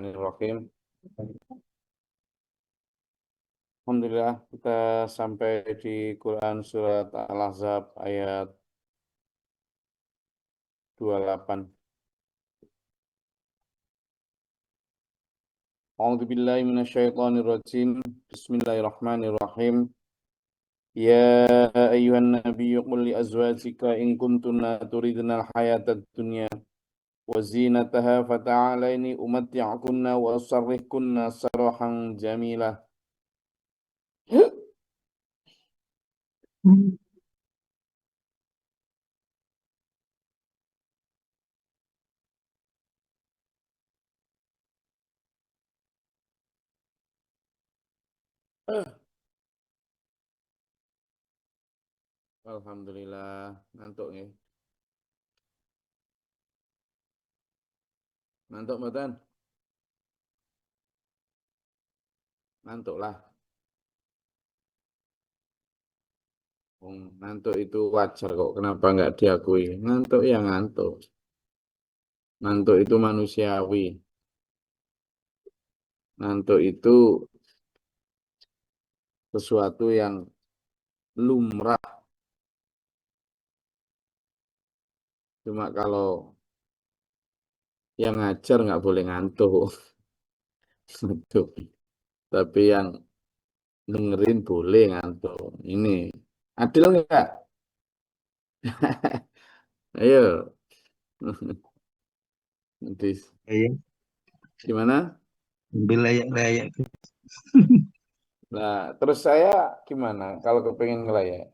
Bismillahirrahmanirrahim. Alhamdulillah kita sampai di Quran surat Al-Ahzab ayat 28. A'udzubillahi minasyaitonirrajim. Bismillahirrahmanirrahim. Ya ayyuhan nabiyyu qul li azwajika in kuntunna turidnal hayatad dunya wa zinataha fata'alaini umatti'kunna wa usarrihkunna sarahan jamilah. Alhamdulillah, ngantuk nih. Ngantuk mboten? Ngantuk lah. Ngantuk itu wajar kok. Kenapa nggak diakui? Ngantuk ya ngantuk. Ngantuk itu manusiawi. Ngantuk itu sesuatu yang lumrah. Cuma kalau yang ngajar nggak boleh ngantuk. Ngantuk. Tapi yang dengerin boleh ngantuk. Ini adil nggak? Ayo. Nanti Iya, gimana? ambil layak-layak. Nah, terus saya gimana kalau kepengen ngelayak?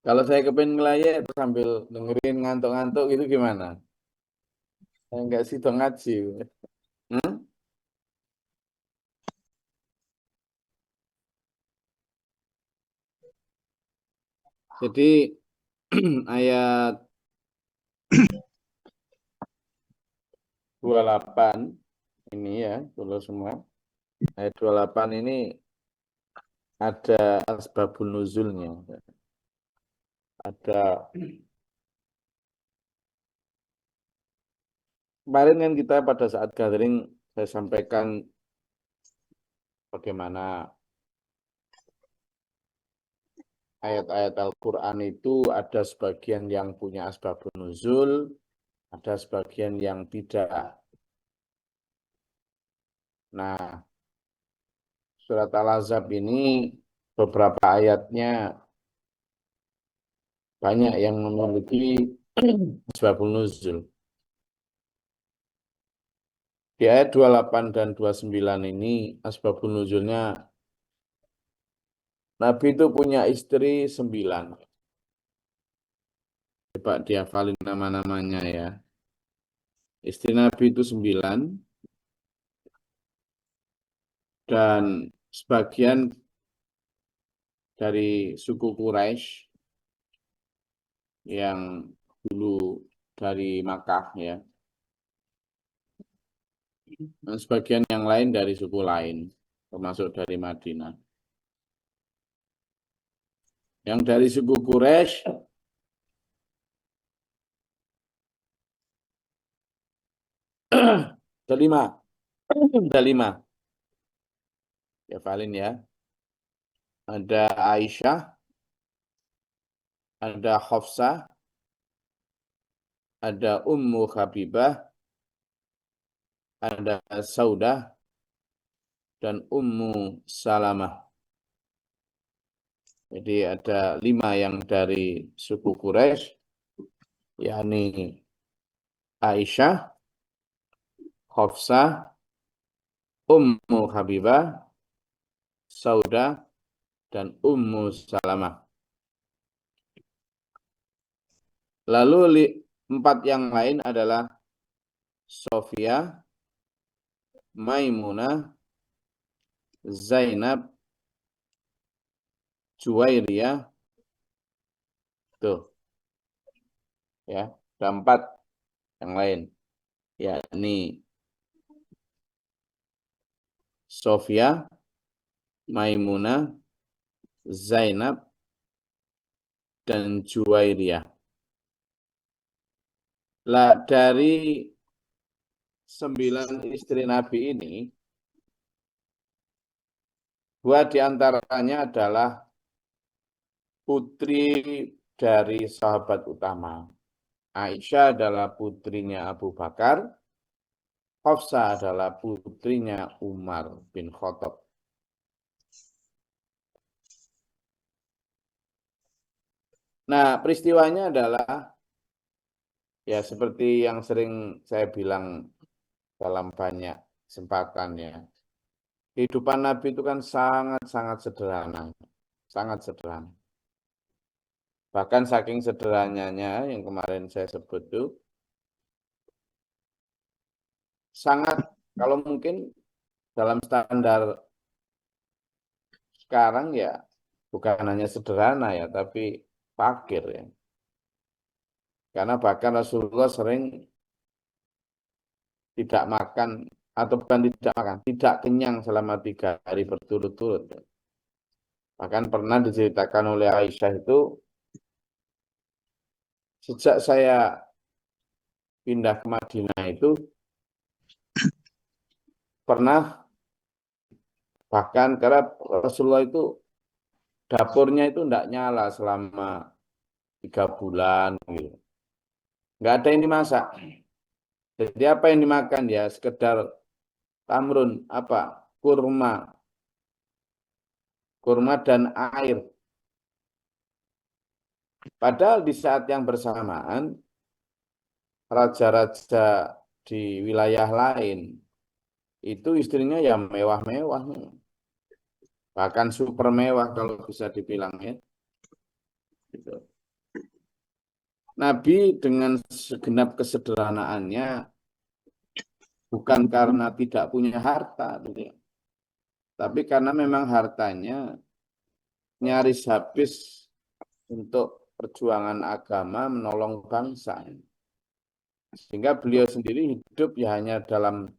Kalau saya kepengen ngelayak terus sambil dengerin ngantuk-ngantuk itu gimana? Saya nggak sih ngaji. Hmm? Jadi ayat 28 ini ya, dulu semua. Ayat 28 ini ada asbabun nuzulnya. Ada kemarin kan kita pada saat gathering saya sampaikan bagaimana ayat-ayat Al-Quran itu ada sebagian yang punya asbabun nuzul, ada sebagian yang tidak. Nah, surat Al-Ahzab ini beberapa ayatnya banyak yang memiliki asbabun nuzul. Di ayat 28 dan 29 ini asbabun nuzulnya Nabi itu punya istri 9. Coba dihafalin nama-namanya ya. Istri Nabi itu 9 dan sebagian dari suku Quraisy yang dulu dari Makkah ya. Dan sebagian yang lain dari suku lain, termasuk dari Madinah. Yang dari suku Quraisy ada 5. Ada 5. Ya, Valin ya. Ada Aisyah, ada Hafsah, ada Ummu Habibah, ada Saudah, dan Ummu Salamah. Jadi ada 5 yang dari suku Quraisy, yakni Aisyah, Hafsah, Ummu Habibah, Saudah, dan Ummu Salamah. Lalu 4 yang lain adalah Sofia, Maimunah, Zainab, Juwairiyah, tuh ya, ada 4 yang lain, yakni Sofia, Maimunah, Zainab, dan Juwairiyah. Lah dari 9 istri Nabi ini, 2 diantaranya adalah putri dari sahabat utama. Aisyah adalah putrinya Abu Bakar, Hafsah adalah putrinya Umar bin Khattab. Nah, peristiwanya adalah ya seperti yang sering saya bilang dalam banyak kesempatan ya. Kehidupan Nabi itu kan sangat-sangat sederhana. Sangat sederhana. Bahkan saking sederhananya yang kemarin saya sebut itu, sangat, kalau mungkin dalam standar sekarang ya, bukan hanya sederhana ya, tapi fakir ya. Karena bahkan Rasulullah sering tidak makan, atau bukan tidak makan, tidak kenyang selama 3 hari berturut-turut. Bahkan pernah diceritakan oleh Aisyah itu, sejak saya pindah ke Madinah itu, pernah bahkan karena Rasulullah itu dapurnya itu tidak nyala selama 3 bulan gitu. Nggak ada yang dimasak. Jadi apa yang dimakan ya sekedar tamrun, apa kurma dan air. Padahal di saat yang bersamaan raja-raja di wilayah lain itu istrinya ya mewah-mewah, bahkan super mewah kalau bisa dibilang ya. Gitu. Nabi dengan segenap kesederhanaannya bukan karena tidak punya harta, gitu ya, tapi karena memang hartanya nyaris habis untuk perjuangan agama menolong bangsa. Sehingga beliau sendiri hidup ya hanya dalam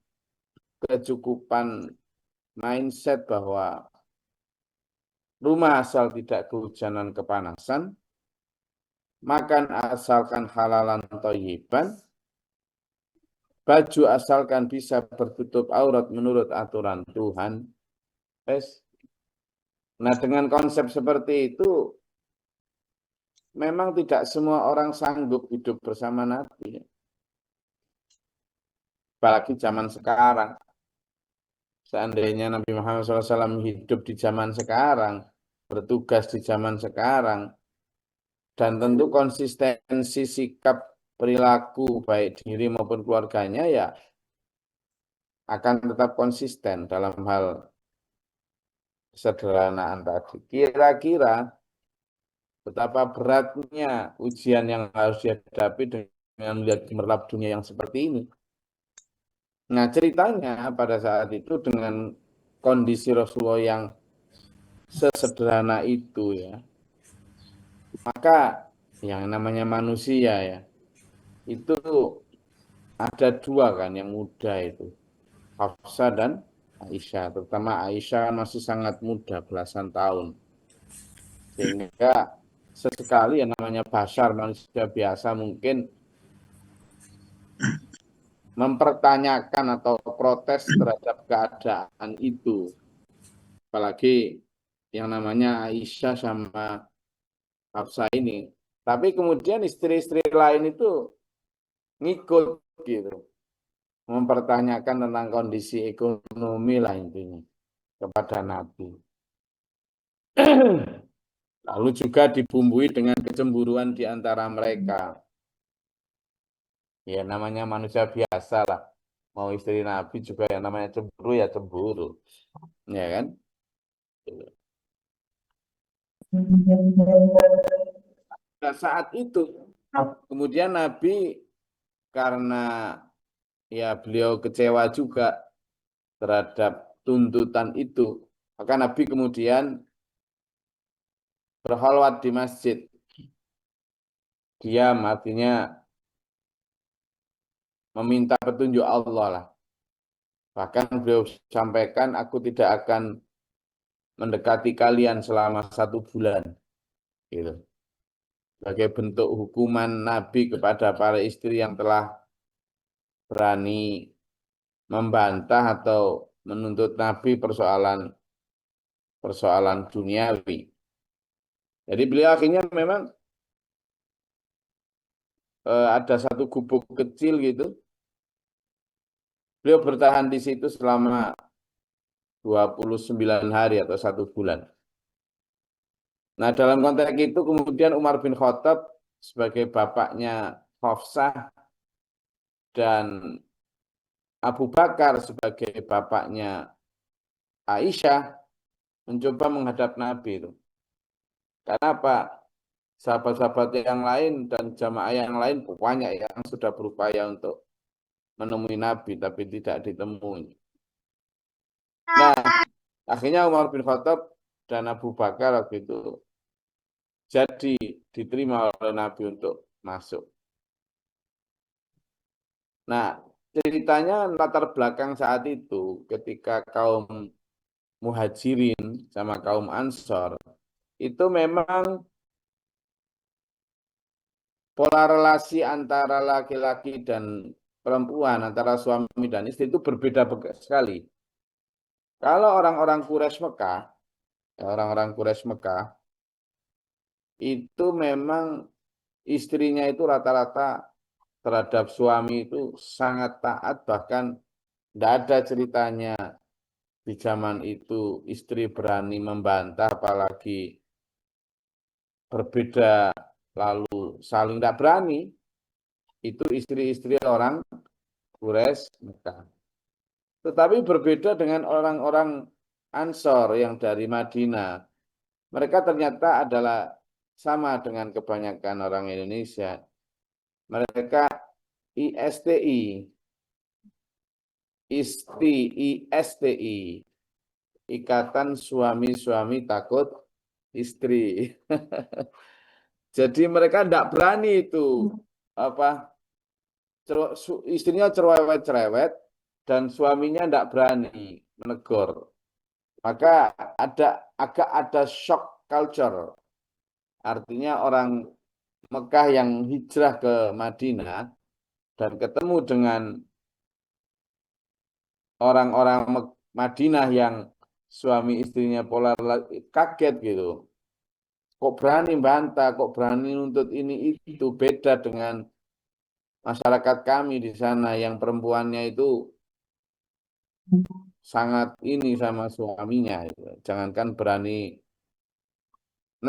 kecukupan mindset bahwa rumah asal tidak kehujanan kepanasan, makan asalkan halalan thayyiban, baju asalkan bisa bertutup aurat menurut aturan Tuhan. Nah, dengan konsep seperti itu, memang tidak semua orang sanggup hidup bersama Nabi. Apalagi zaman sekarang. Seandainya Nabi Muhammad SAW hidup di zaman sekarang, bertugas di zaman sekarang, dan tentu konsistensi sikap perilaku baik diri maupun keluarganya ya akan tetap konsisten dalam hal kesederhanaan tadi. Kira-kira betapa beratnya ujian yang harus dihadapi dengan melihat gemerlap dunia yang seperti ini. Nah, ceritanya pada saat itu dengan kondisi Rasulullah yang sesederhana itu ya, maka yang namanya manusia ya, itu ada 2 kan yang muda itu, Hafsah dan Aisyah. Terutama Aisyah masih sangat muda, belasan tahun. Sehingga sesekali yang namanya bashar, manusia biasa mungkin mempertanyakan atau protes terhadap keadaan itu. Apalagi yang namanya Aisyah sama Hafsah ini. Tapi kemudian istri-istri lain itu ngikut gitu. Mempertanyakan tentang kondisi ekonomi lah intinya kepada Nabi. Lalu juga dibumbui dengan kecemburuan di antara mereka. Ya namanya manusia biasa lah. Mau istri Nabi juga yang namanya cemburu ya cemburu. Ya kan? Nah, saat itu kemudian Nabi karena ya beliau kecewa juga terhadap tuntutan itu, maka Nabi kemudian berkhalwat di masjid. Diam artinya meminta petunjuk Allah lah. Bahkan beliau sampaikan, aku tidak akan mendekati kalian selama 1 bulan. Gitu. Sebagai bentuk hukuman Nabi kepada para istri yang telah berani membantah atau menuntut Nabi persoalan duniawi. Jadi beliau akhirnya memang ada satu gubuk kecil gitu. Beliau bertahan di situ selama 29 hari atau 1 bulan. Nah, dalam konteks itu kemudian Umar bin Khattab sebagai bapaknya Hafsah dan Abu Bakar sebagai bapaknya Aisyah mencoba menghadap Nabi itu. Karena apa? Sahabat-sahabat yang lain dan jamaah yang lain banyak yang sudah berupaya untuk menemui Nabi tapi tidak ditemui. Nah, akhirnya Umar bin Khattab dan Abu Bakar waktu itu jadi diterima oleh Nabi untuk masuk. Nah, ceritanya latar belakang saat itu ketika kaum Muhajirin sama kaum Ansor itu memang pola relasi antara laki-laki dan perempuan, antara suami dan istri itu berbeda sekali. Kalau orang-orang Quraisy Mekah, orang-orang Quraisy Mekah itu memang istrinya itu rata-rata terhadap suami itu sangat taat, bahkan tidak ada ceritanya di zaman itu istri berani membantah, apalagi berbeda lalu saling tidak berani. Itu istri-istri orang Quraisy Mekah. Tetapi berbeda dengan orang-orang Ansor yang dari Madinah. Mereka ternyata adalah sama dengan kebanyakan orang Indonesia. Mereka ISTI, ISTI, Ikatan Suami-Suami Takut Istri. Jadi mereka tidak berani itu apa istrinya cerewet-cerewet dan suaminya tidak berani menegur. Maka agak ada shock culture. Artinya orang Mekah yang hijrah ke Madinah dan ketemu dengan orang-orang Madinah yang suami istrinya polar kaget gitu. Kok berani bantah, kok berani nuntut ini itu beda dengan masyarakat kami di sana yang perempuannya itu sangat ini sama suaminya. Gitu. Jangankan berani.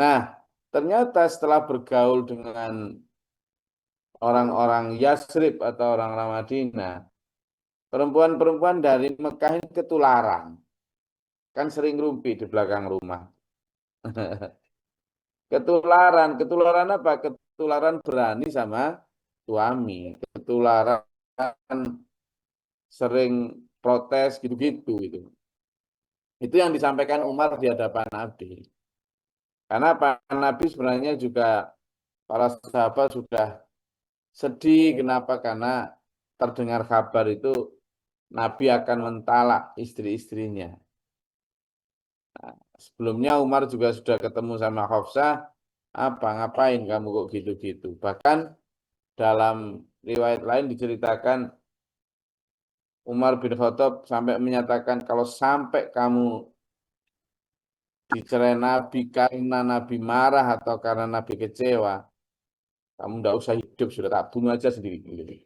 Nah, ternyata setelah bergaul dengan orang-orang Yasrib atau orang-orang Madinah, perempuan-perempuan dari Mekah ini ketularan. Kan sering rumpi di belakang rumah. Ketularan apa? Ketularan berani sama suami. Ketularan sering protes gitu-gitu gitu. Itu yang disampaikan Umar di hadapan Nabi. Karena Pak Nabi sebenarnya juga para sahabat sudah sedih. Kenapa? Karena terdengar kabar itu Nabi akan mentalak istri-istrinya. Sebelumnya Umar juga sudah ketemu sama Hafsah, ngapain kamu kok gitu-gitu. Bahkan dalam riwayat lain diceritakan Umar bin Khattab sampai menyatakan kalau sampai kamu dicerai Nabi karena Nabi marah atau karena Nabi kecewa, kamu tidak usah hidup, sudah tak bunuh aja sendiri.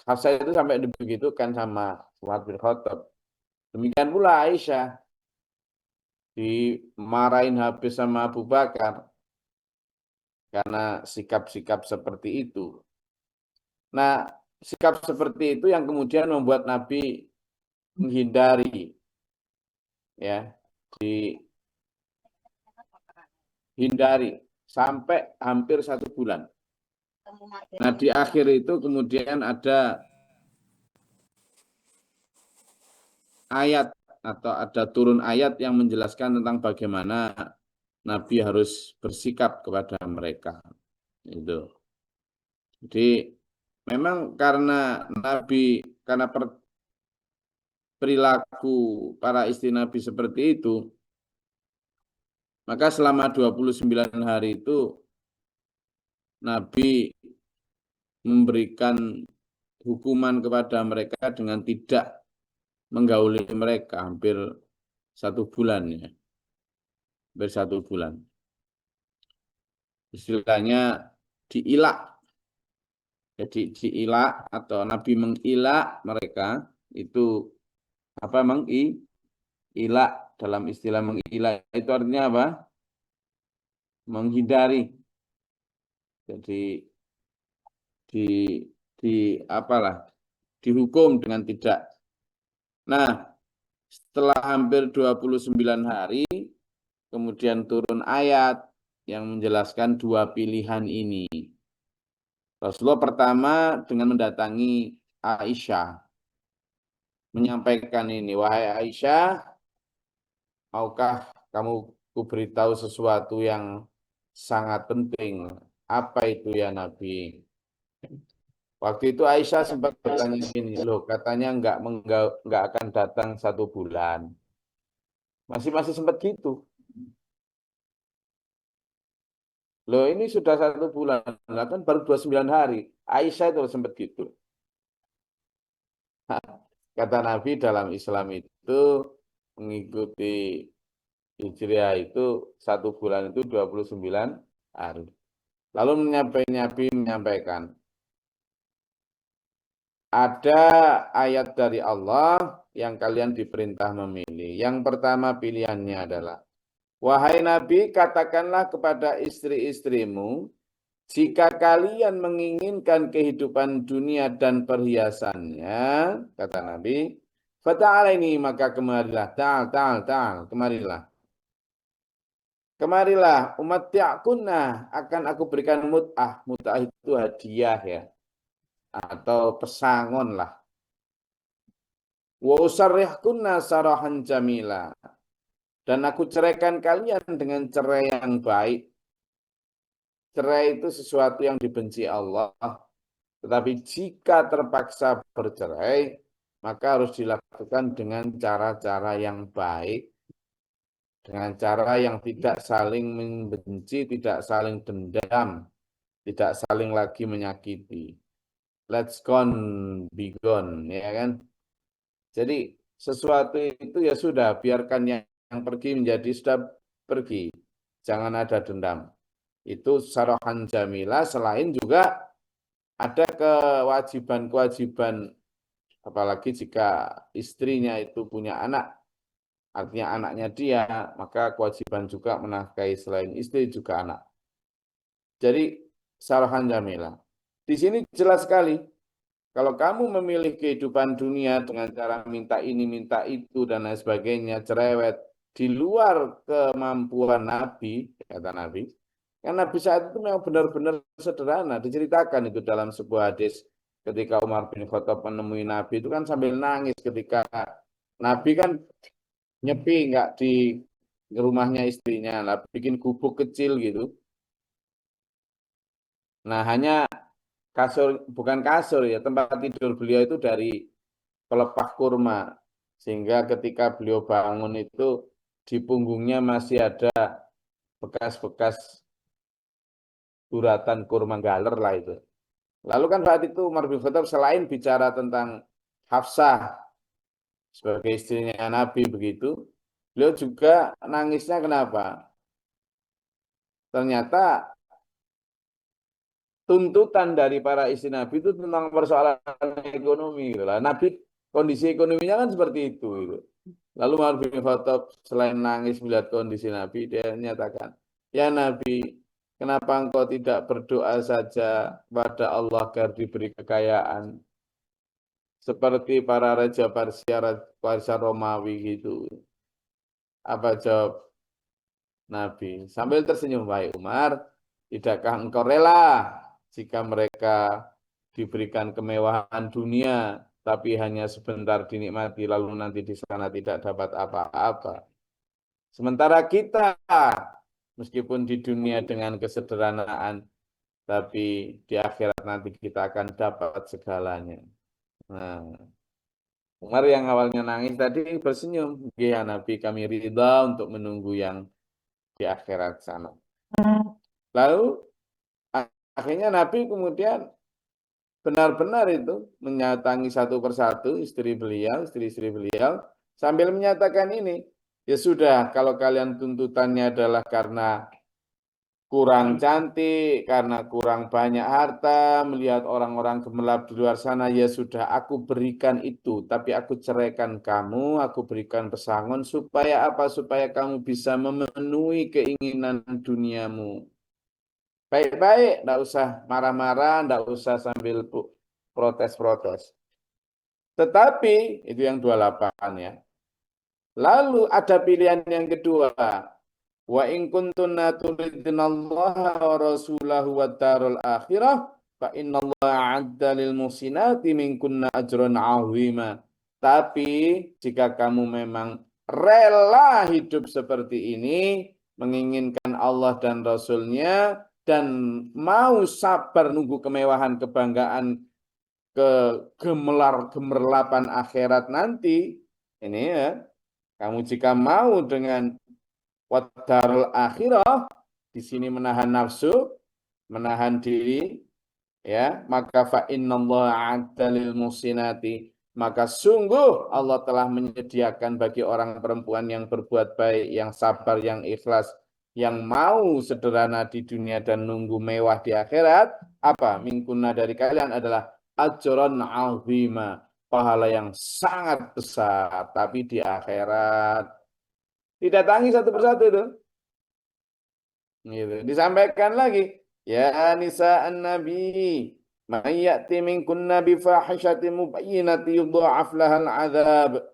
Hafsah itu sampai begitu kan sama Umar bin Khattab. Demikian pula Aisyah dimarahin habis sama Abu Bakar karena sikap-sikap seperti itu. Nah, sikap seperti itu yang kemudian membuat Nabi menghindari, ya, dihindari sampai hampir 1 bulan. Nah, di akhir itu kemudian ada ayat atau ada turun ayat yang menjelaskan tentang bagaimana Nabi harus bersikap kepada mereka. Itu. Jadi memang karena perilaku para istri Nabi seperti itu, maka selama 29 hari itu Nabi memberikan hukuman kepada mereka dengan tidak menggauli mereka hampir 1 bulan ya, hampir 1 bulan. Istilahnya diilak, jadi diilak atau Nabi mengilak mereka itu apa ilak dalam istilah mengilak itu artinya apa? Menghindari. Jadi di di apalah dihukum dengan tidak. Nah, setelah hampir 29 hari kemudian turun ayat yang menjelaskan 2 pilihan ini. Rasulullah pertama dengan mendatangi Aisyah menyampaikan ini, wahai Aisyah, maukah kamu kuberitahu sesuatu yang sangat penting? Apa itu ya Nabi? Waktu itu Aisyah sempat bertanya gini, loh katanya enggak akan datang 1 bulan. Masih sempat gitu. Loh ini sudah 1 bulan, lah kan baru 29 hari. Aisyah itu sempat gitu. Kata Nabi dalam Islam itu mengikuti Hijriah itu 1 bulan itu 29 hari. Lalu Nabi menyampaikan, ada ayat dari Allah yang kalian diperintah memilih. Yang pertama pilihannya adalah, wahai Nabi, katakanlah kepada istri-istrimu, jika kalian menginginkan kehidupan dunia dan perhiasannya, kata Nabi, fata'alaini maka kemarilah, ta'al, kemarilah. Kemarilah, umat tiakunna akan aku berikan mut'ah. Mut'ah itu hadiah ya, atau pesangon lah. Wa usarrihkunna sarahan jamila. Dan aku ceraikan kalian dengan cerai yang baik. Cerai itu sesuatu yang dibenci Allah. Tetapi jika terpaksa bercerai, maka harus dilakukan dengan cara-cara yang baik. Dengan cara yang tidak saling membenci, tidak saling dendam, tidak saling lagi menyakiti. Let's gone, be gone, ya kan? Jadi sesuatu itu ya sudah, biarkan yang pergi menjadi sudah pergi. Jangan ada dendam. Itu sarahan jamilah, selain juga ada kewajiban-kewajiban, apalagi jika istrinya itu punya anak, artinya anaknya dia, maka kewajiban juga menafkahi selain istri juga anak. Jadi sarahan jamilah. Di sini jelas sekali, kalau kamu memilih kehidupan dunia dengan cara minta ini, minta itu, dan lain sebagainya, cerewet, di luar kemampuan Nabi, kata Nabi, kan Nabi saat itu memang benar-benar sederhana, diceritakan itu dalam sebuah hadis, ketika Umar bin Khattab menemui Nabi, itu kan sambil nangis ketika Nabi kan nyepi, nggak di rumahnya istrinya, lah, bikin gubuk kecil gitu. Nah, hanya kasur, bukan kasur ya, tempat tidur beliau itu dari pelepah kurma, sehingga ketika beliau bangun itu di punggungnya masih ada bekas-bekas guratan kurma galer lah itu. Lalu kan saat itu Umar bin Khattab selain bicara tentang Hafsah sebagai istrinya Nabi begitu, beliau juga nangisnya kenapa? Ternyata tuntutan dari para istri Nabi itu tentang persoalan ekonomi gitu lah. Nabi kondisi ekonominya kan seperti itu gitu. Lalu Umar bin Khattab selain nangis melihat kondisi Nabi, dia menyatakan, ya Nabi, kenapa engkau tidak berdoa saja kepada Allah agar diberi kekayaan seperti para raja Persia, Persia Romawi gitu. Apa jawab Nabi? Sambil tersenyum, wahai Umar, tidakkah engkau rela jika mereka diberikan kemewahan dunia, tapi hanya sebentar dinikmati, lalu nanti di sana tidak dapat apa-apa. Sementara kita, meskipun di dunia dengan kesederhanaan, tapi di akhirat nanti kita akan dapat segalanya. Nah, Umar yang awalnya nangis tadi bersenyum. Ya Nabi, kami ridha untuk menunggu yang di akhirat sana. Lalu akhirnya Nabi kemudian benar-benar itu menyatangi satu persatu istri-istri beliau, sambil menyatakan ini, ya sudah, kalau kalian tuntutannya adalah karena kurang cantik, karena kurang banyak harta, melihat orang-orang gemerlap di luar sana, ya sudah, aku berikan itu, tapi aku ceraikan kamu, aku berikan pesangon, supaya apa? Supaya kamu bisa memenuhi keinginan duniamu. Baik-baik, enggak usah marah-marah, enggak usah sambil protes-protes. Tetapi, itu yang 28 ya. Lalu ada pilihan yang kedua. Wa in kuntunna turidnallaha wa rasulahu wa darul akhirah fa innallaha a'adda lil muhsinati minkunna ajran 'azima. Tapi jika kamu memang rela hidup seperti ini, menginginkan Allah dan Rasulnya, dan mau sabar nunggu kemewahan, kebanggaan, gemerlapan akhirat nanti, ini ya, kamu jika mau dengan wadarul akhirah, di sini menahan nafsu, menahan diri, ya, maka fa innallaha adalil muhsinati, maka sungguh Allah telah menyediakan bagi orang perempuan yang berbuat baik, yang sabar, yang ikhlas, yang mau sederhana di dunia dan nunggu mewah di akhirat, apa? Mingkuna dari kalian adalah ajran azima, pahala yang sangat besar, tapi di akhirat. Didatangi satu persatu itu. Gitu. Disampaikan lagi, ya nisa an-nabi, man ya'ti minkunna bi fahishatin mubayyinatin yudha'af lahal 'adzab.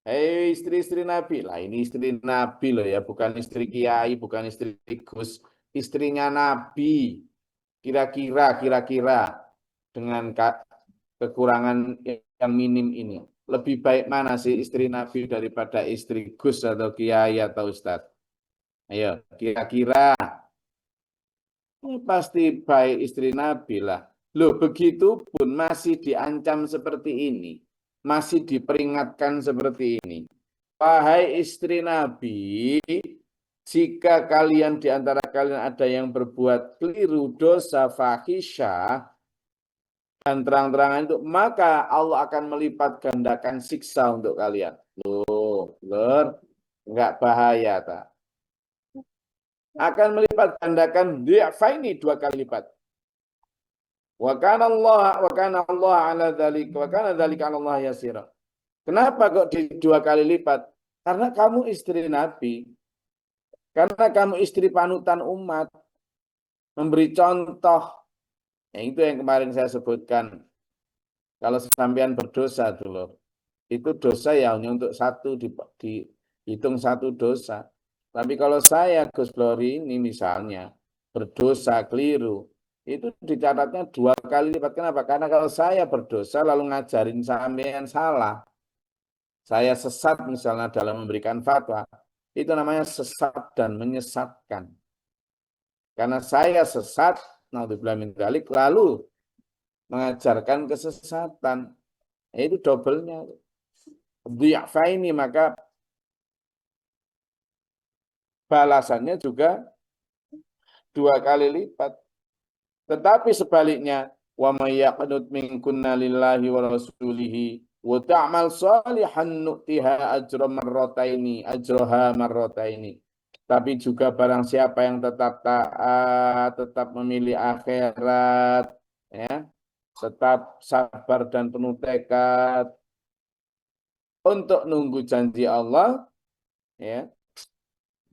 Hei istri-istri Nabi. Lah ini istri Nabi loh ya, bukan istri kiai, bukan istri Gus, istrinya Nabi. Kira-kira dengan kekurangan yang minim ini, lebih baik mana sih istri Nabi daripada istri Gus atau kiai atau ustadz? Ayo, kira-kira. Ini pasti baik istri Nabi lah. Loh, begitu pun masih diancam seperti ini. Masih diperingatkan seperti ini. Wahai istri Nabi, jika kalian di antara kalian ada yang berbuat keliru, dosa, fahisyah, dan terang-terangan itu, maka Allah akan melipat gandakan siksa untuk kalian. Loh, lor, enggak bahaya, tak? Akan melipat gandakan ini 2 kali lipat. Wa kana Allah ala dzalika wa kana dzalika 'ala Allah yasira. Kenapa kok 2 kali lipat? Karena kamu istri Nabi. Karena kamu istri panutan umat. Memberi contoh. Nah, itu yang kemarin saya sebutkan. Kalau sampean berdosa dulu, itu dosa ya hanya untuk satu, dihitung satu dosa. Tapi kalau saya, Gus Glory ini misalnya, berdosa, keliru, itu dicatatnya 2 kali lipat. Kenapa? Karena kalau saya berdosa lalu ngajarin sampean salah, saya sesat misalnya dalam memberikan fatwa, itu namanya sesat dan menyesatkan. Karena saya sesat, naudzubillah min dzalik, lalu mengajarkan kesesatan, itu dobelnya. Dhi'faini, maka balasannya juga 2 kali lipat. Tetapi sebaliknya, wa may yaqnut minkunna lillahi wa rasulihi wa ta'mal salihan nu'tiha ajraha marrataini. Tapi juga barang siapa yang tetap taat, tetap memilih akhirat, ya, tetap sabar dan penuh tekad untuk nunggu janji Allah, ya,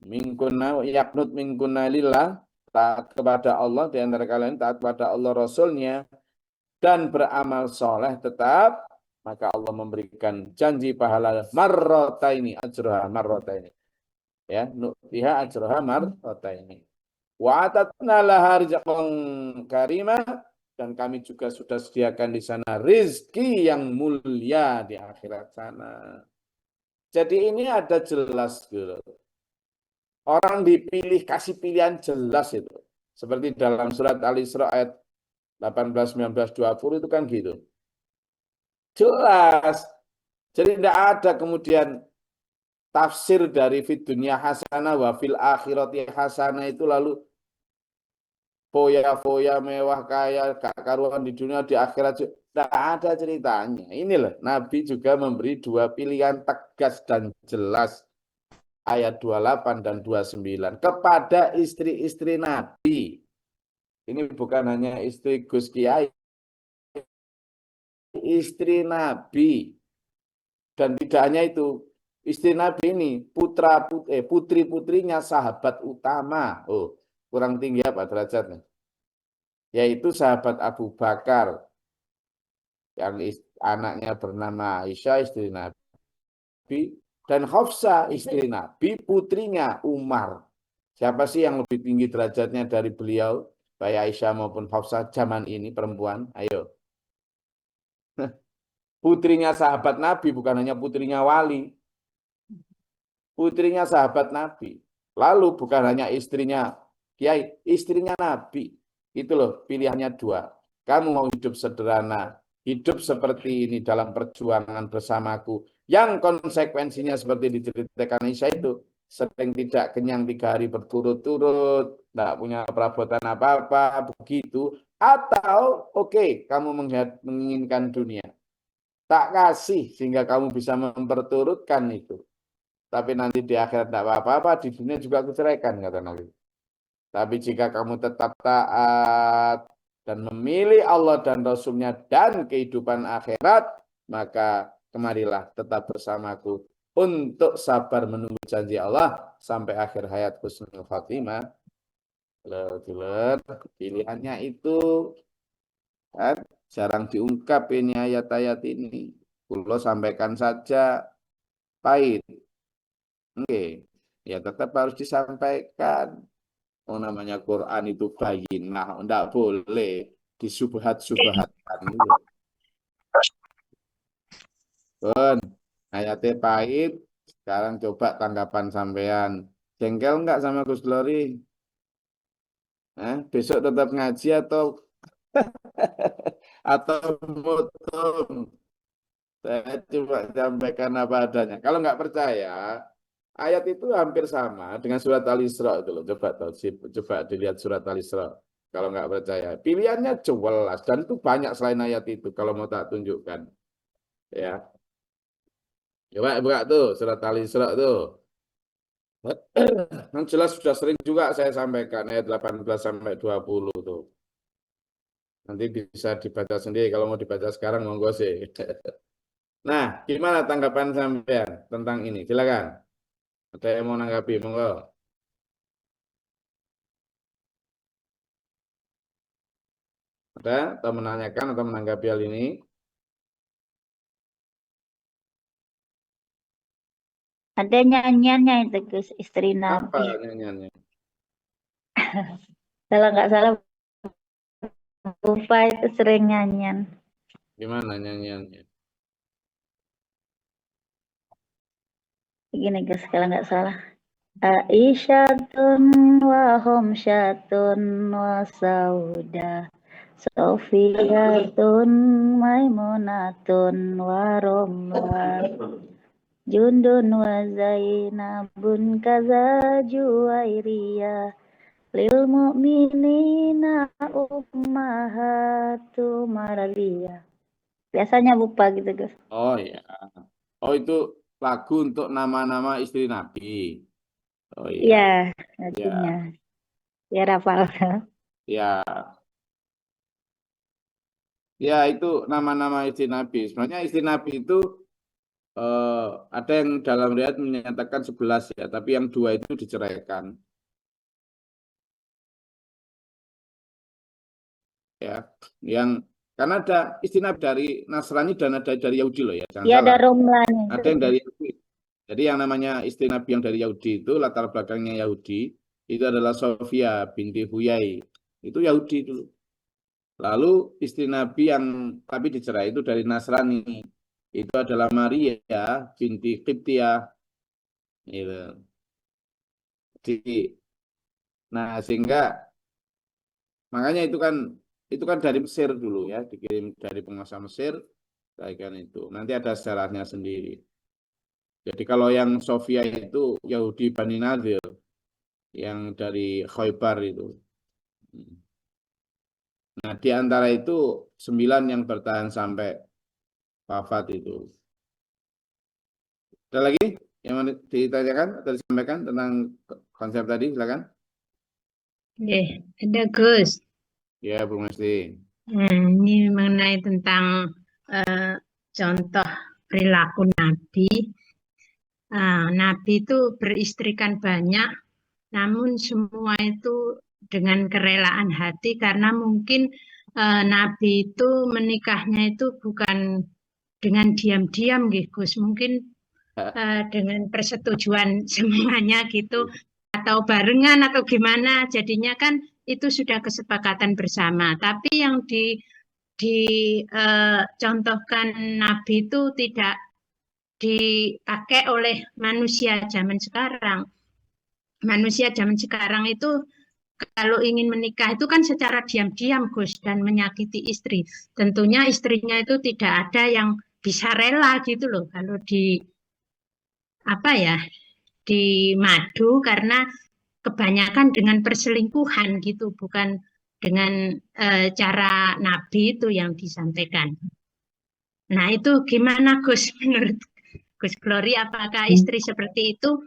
minkunna yaqnut minkunna lillah, taat kepada Allah, di antara kalian taat kepada Allah Rasulnya, dan beramal soleh tetap, maka Allah memberikan janji pahala marrataini, ajroha marrataini. Ya, nu'tiha ajroha marrataini. Wa atatna laha rizqan karimah, dan kami juga sudah sediakan di sana rizki yang mulia di akhirat sana. Jadi ini ada jelas gitu. Orang dipilih, kasih pilihan jelas itu. Seperti dalam surat Al-Isra ayat 18, 19, 20 itu kan gitu. Jelas. Jadi tidak ada kemudian tafsir dari fid dunya hasanah wa fil akhirati hasanah itu lalu foya-foya mewah kaya gak karuan di dunia di akhirat tidak ada ceritanya. Ini loh, Nabi juga memberi dua pilihan tegas dan jelas ayat 28 dan 29 kepada istri-istri Nabi. Ini bukan hanya istri Gus Kiai, istri Nabi. Dan tidak hanya itu, istri Nabi ini putri-putrinya sahabat utama. Oh, kurang tinggi apa derajatnya? Yaitu sahabat Abu Bakar yang anaknya bernama Aisyah istri Nabi dan Hafsah istri Nabi putrinya Umar. Siapa sih yang lebih tinggi derajatnya dari beliau, baik Aisyah maupun Hafsah zaman ini perempuan? Ayo. Putrinya sahabat Nabi bukan hanya putrinya wali, putrinya sahabat Nabi. Lalu bukan hanya istrinya Kiai, istrinya Nabi. Itu loh pilihannya dua. Kamu mau hidup sederhana, hidup seperti ini dalam perjuangan bersamaku. Yang konsekuensinya seperti diceritakan Aisyah itu, sering tidak kenyang 3 hari berturut-turut, tidak punya perabotan apa-apa, begitu. Atau oke, kamu menginginkan dunia. Tak kasih sehingga kamu bisa memperturutkan itu. Tapi nanti di akhirat tidak apa-apa, di dunia juga aku ceraikan, kata Nabi. Tapi jika kamu tetap taat dan memilih Allah dan Rasul-Nya dan kehidupan akhirat, maka kemarilah tetap bersamaku untuk sabar menunggu janji Allah sampai akhir hayat husnul khatimah. Pilihannya itu kan jarang diungkap ini ayat-ayat ini. Kulo sampaikan saja pahit. Oke, ya tetap harus disampaikan. Oh, namanya Quran itu bayinah, enggak boleh disubhat-subhatkan. Pun, ayatnya pahit, sekarang coba tanggapan sampean. Jengkel enggak sama Gus Glory? Besok tetap ngaji atau atau mutung? Saya coba sampaikan apa adanya. Kalau nggak percaya, ayat itu hampir sama dengan surat Al-Isra itu loh. Coba dilihat surat Al-Isra. Kalau nggak percaya, pilihannya jelas dan itu banyak selain ayat itu. Kalau mau tak tunjukkan, ya. Coba buka tuh surat Al-Isra tuh. Yang jelas sudah sering juga saya sampaikan ayat 18 sampai 20 tuh. Nanti bisa dibaca sendiri kalau mau dibaca sekarang monggo sih. Nah, gimana tanggapan sampean tentang ini? Silakan. Ada yang mau nanggapi, monggo. Ada atau menanyakan atau menanggapi hal ini? Ada nyanyiannya itu Gus, istri Apa Nabi. nyanyiannya? Kalau nggak salah lupa itu sering nyanyian. Gimana nyanyiannya? Begini Gus, kalau nggak salah. Aisyatun wa Homsyatun wa Sauda Sofiyatun Maimunatun wa Romla Jundun wa Zainabun kaza Juwairiyah lil mu'minina ummahatu maraliyah. Biasanya lupa gitu Gus. Oh ya. Oh itu lagu untuk nama-nama istri Nabi. Oh iya. Iya, Ya, artinya. Ya hafal. ya. Ya itu nama-nama istri Nabi. Sebenarnya istri Nabi itu eh, ada yang dalam riwayat menyatakan 11 ya, tapi yang 2 itu diceraikan. Ya, yang karena ada istri Nabi dari Nasrani dan ada dari Yahudi loh ya, jangan Ya ada salah. Romlanya Ada itu. yang dari Yahudi. Jadi yang namanya istri Nabi yang dari Yahudi itu latar belakangnya Yahudi itu adalah Sofia binti Huyai. Itu Yahudi dulu. Lalu istri Nabi yang tapi dicerai itu dari Nasrani. Itu adalah Maria binti Qibtiyah. Gitu. Nah, sehingga makanya itu kan dari Mesir dulu ya, dikirim dari penguasa Mesir, kan itu. Nanti ada sejarahnya sendiri. Jadi kalau yang Sofia itu Yahudi Bani Nadir yang dari Khaybar itu. Nah, di antara itu 9 yang bertahan sampai wafat itu. Ada lagi yang mau ditanyakan atau disampaikan tentang konsep tadi? Silakan. Ada Gus. Ya, Bu Mesti. Ini mengenai tentang contoh perilaku Nabi. Nabi itu beristrikan banyak, namun semua itu dengan kerelaan hati karena mungkin Nabi itu menikahnya itu bukan dengan diam-diam, Gus. Mungkin dengan persetujuan semuanya gitu, atau barengan atau gimana. Jadinya kan itu sudah kesepakatan bersama. Tapi yang dicontohkan Nabi itu tidak dipakai oleh manusia zaman sekarang. Manusia zaman sekarang itu kalau ingin menikah itu kan secara diam-diam, Gus, dan menyakiti istri. Tentunya istrinya itu tidak ada yang bisa rela gitu loh kalau di madu, karena kebanyakan dengan perselingkuhan gitu, bukan dengan cara Nabi itu yang disampaikan. Nah, itu gimana Gus menurut Gus Glory, apakah istri seperti itu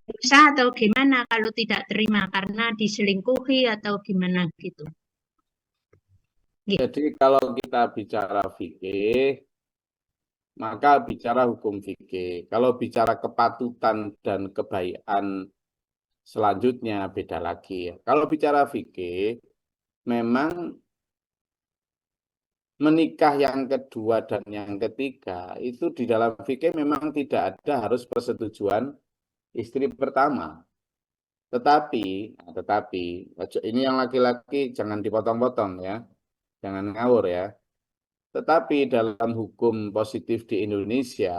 bisa atau gimana kalau tidak terima karena diselingkuhi atau gimana gitu? Jadi kalau kita bicara fikih, maka bicara hukum fikih. Kalau bicara kepatutan dan kebaikan selanjutnya beda lagi. Kalau bicara fikih, memang menikah yang kedua dan yang ketiga itu di dalam fikih memang tidak ada harus persetujuan istri pertama. Tetapi ini yang laki-laki jangan dipotong-potong ya, jangan ngawur ya. Tetapi dalam hukum positif di Indonesia,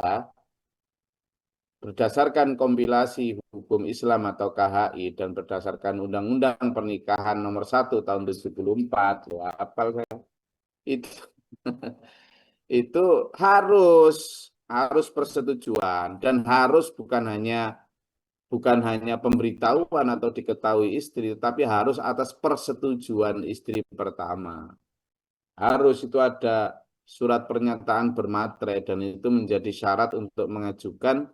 berdasarkan kompilasi hukum Islam atau KHI dan berdasarkan Undang-Undang Pernikahan Nomor 1 Tahun 2004, apal saya, itu harus persetujuan dan harus bukan hanya pemberitahuan atau diketahui istri, tetapi harus atas persetujuan istri pertama. Harus itu ada surat pernyataan bermaterai dan itu menjadi syarat untuk mengajukan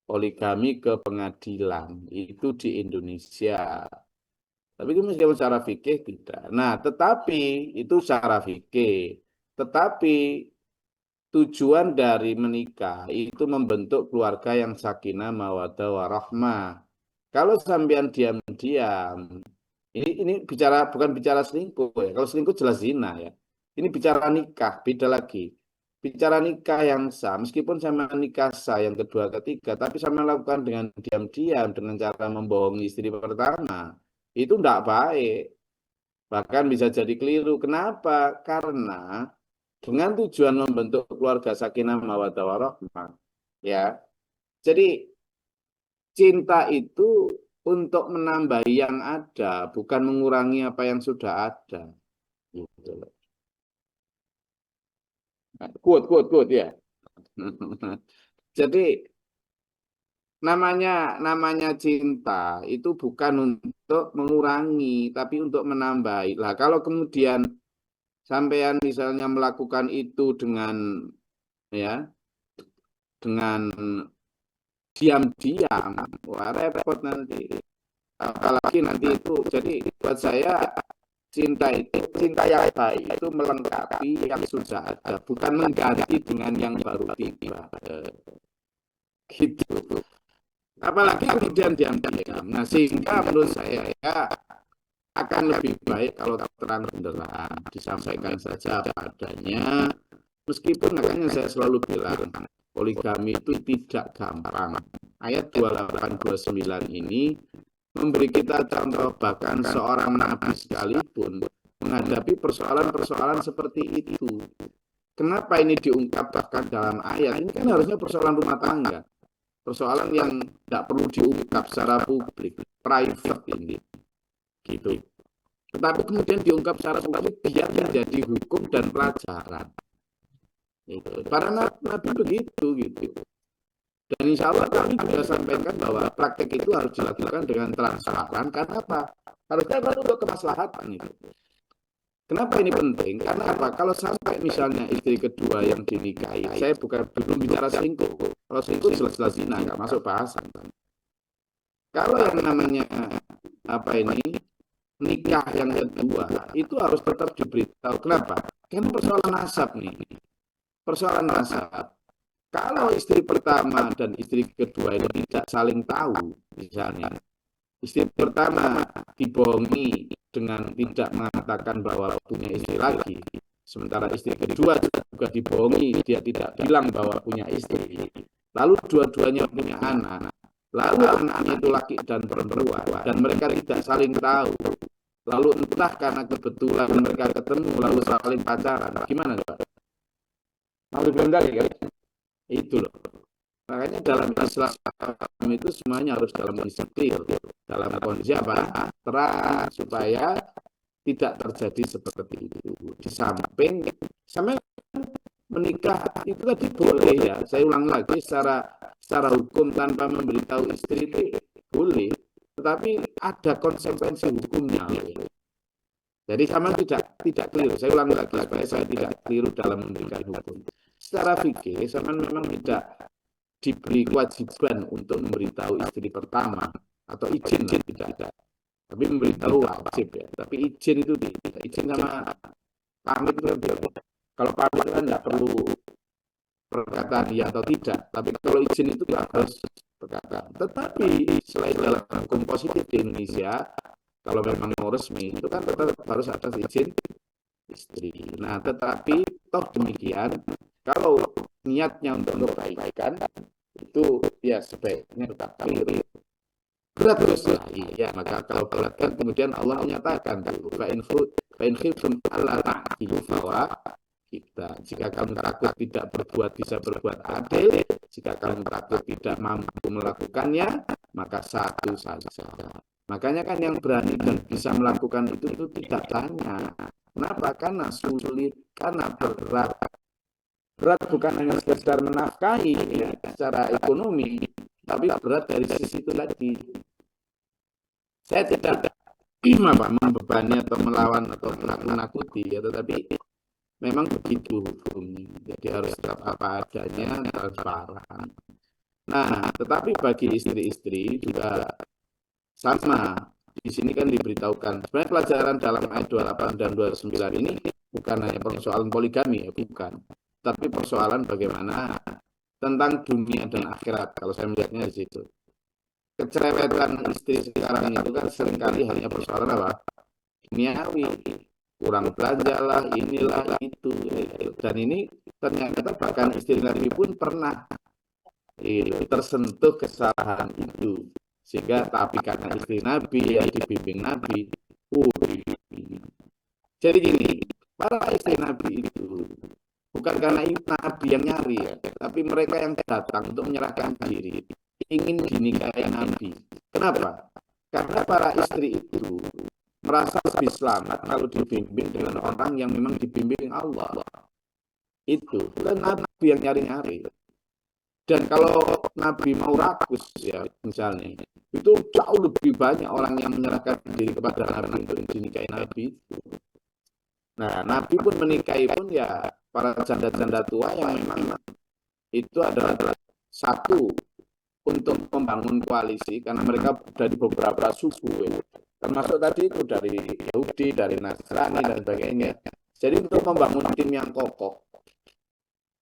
poligami ke pengadilan. Itu di Indonesia. Tapi meskipun secara fikih tidak. Nah, tetapi itu secara fikih. Tetapi tujuan dari menikah itu membentuk keluarga yang sakinah, mawaddah, warahmah. Kalau sampean diam-diam, ini bukan bicara selingkuh ya. Kalau selingkuh jelas zina ya. Ini bicara nikah, beda lagi. Bicara nikah yang sah, meskipun sama nikah sah yang kedua ketiga, tapi sama lakukan dengan diam-diam dengan cara membohongi istri pertama, itu tidak baik. Bahkan bisa jadi keliru. Kenapa? Karena dengan tujuan membentuk keluarga sakinah mawaddah warahmah, ya. Jadi cinta itu untuk menambah yang ada, bukan mengurangi apa yang sudah ada. Gitu. Quote ya. Jadi namanya cinta itu bukan untuk mengurangi, tapi untuk menambah. Lah kalau kemudian sampean misalnya melakukan itu dengan diam-diam, wah repot nanti. Apalagi nanti itu. Jadi buat saya cinta yang baik itu melengkapi yang sudah ada, bukan mengganti dengan yang baru tiba. Gitu. Apalagi kemudian diam-diam. Nah, sehingga menurut saya ya akan lebih baik kalau terang benderang disampaikan saja apa adanya. Meskipun makanya saya selalu bilang poligami itu tidak gampang. Ayat 28-29 ini memberi kita contoh, bahkan seorang nabi sekalipun menghadapi persoalan-persoalan seperti itu. Kenapa ini diungkap bahkan dalam ayat? Ini kan harusnya persoalan rumah tangga. Persoalan yang tidak perlu diungkap secara publik, private ini. Gitu. Tetapi kemudian diungkap secara publik biar menjadi hukum dan pelajaran. Gitu. Para nabi begitu gitu. Dan insya Allah kami juga sampaikan bahwa praktek itu harus dilakukan dengan transparan. Karena apa? Harusnya untuk kemaslahatan itu. Kenapa ini penting? Karena apa? Kalau sampai misalnya istri kedua yang dinikahi, saya belum bicara selingkuh. Kalau selingkuh jelas-jelas zina, nggak masuk bahasan. Kalau yang namanya nikah yang kedua itu harus tetap diberitahu. Kenapa? Karena persoalan nasab nih. Persoalan nasab. Kalau istri pertama dan istri kedua ini tidak saling tahu, misalnya istri pertama dibohongi dengan tidak mengatakan bahwa punya istri lagi, sementara istri kedua juga dibohongi, dia tidak bilang bahwa punya istri, lalu dua-duanya punya anak, lalu anaknya itu laki dan perempuan, dan mereka tidak saling tahu, lalu entah karena kebetulan mereka ketemu lalu saling pacaran, gimana Pak? Mau dibilang kan? Itu loh. Makanya dalam Islam itu semuanya harus dalam kondisi clear, dalam kondisi apa? Terang, supaya tidak terjadi seperti itu. Di samping menikah itu tadi boleh ya. Saya ulang lagi, secara hukum tanpa memberitahu istri itu boleh, tetapi ada konsekuensi hukumnya. Jadi sama tidak keliru. Saya ulang lagi supaya saya tidak keliru dalam memberikan hukum. Secara fikih, sama memang tidak diberi kewajiban untuk memberitahu istri pertama atau izin tidak ada, tapi memberitahu wajib ya. Tapi izin itu tidak, izin sama pamit itu kalau pamit kan tidak perlu perkataan ya atau tidak, tapi kalau izin itu harus perkataan. Tetapi selain dalam hukum positif di Indonesia, kalau memang mau resmi itu kan tetap harus atas izin istri. Nah, tetapi toh demikian, kalau niatnya untuk kebaikan itu ya sebaiknya tetap clear. Berat terus ya, maka kalau berat kan kemudian Allah menyatakan fa'in khiftum alla ta'dilu bahwa jika kamu takut tidak bisa berbuat adil, jika kamu takut tidak mampu melakukannya, maka satu saja. Makanya kan yang berani dan bisa melakukan itu tidak banyak. Kenapa? Karena sulit, karena berat. Berat bukan hanya sekedar menafkahi ya, secara ekonomi, tapi berat dari sisi itu tadi. Saya tidak membebani atau melawan atau menakuti ya, tetapi memang begitu hukumnya. Jadi harus tetap apa adanya, transparan. Nah, tetapi bagi istri-istri juga sama. Di sini kan diberitahukan. Sebenarnya pelajaran dalam ayat 28 dan 29 ini bukan hanya persoalan poligami ya, bukan. Tapi persoalan bagaimana tentang dunia dan akhirat. Kalau saya melihatnya di situ. Kecerewetan istri sekarang itu kan seringkali hanya persoalan apa? Duniawi. Kurang belanja lah, inilah itu. Dan ini ternyata bahkan istri Nabi pun pernah tersentuh kesalahan itu. Sehingga tapi karena istri Nabi ya dibimbing Nabi. Jadi gini, para istri Nabi itu bukan karena Nabi yang nyari ya, tapi mereka yang datang untuk menyerahkan diri, ingin dinikahi Nabi. Kenapa? Karena para istri itu merasa lebih selamat kalau dibimbing dengan orang yang memang dibimbing Allah. Itu bukan Nabi yang nyari-nyari. Dan kalau Nabi mau rakus ya misalnya, itu jauh lebih banyak orang yang menyerahkan diri kepada Nabi untuk dinikahi Nabi. Nah, Nabi pun menikahi pun ya para janda-janda tua yang memang itu adalah satu untuk membangun koalisi karena mereka dari beberapa suku ya. Termasuk tadi itu dari Yahudi, dari Nasrani dan sebagainya. Jadi untuk membangun tim yang kokoh.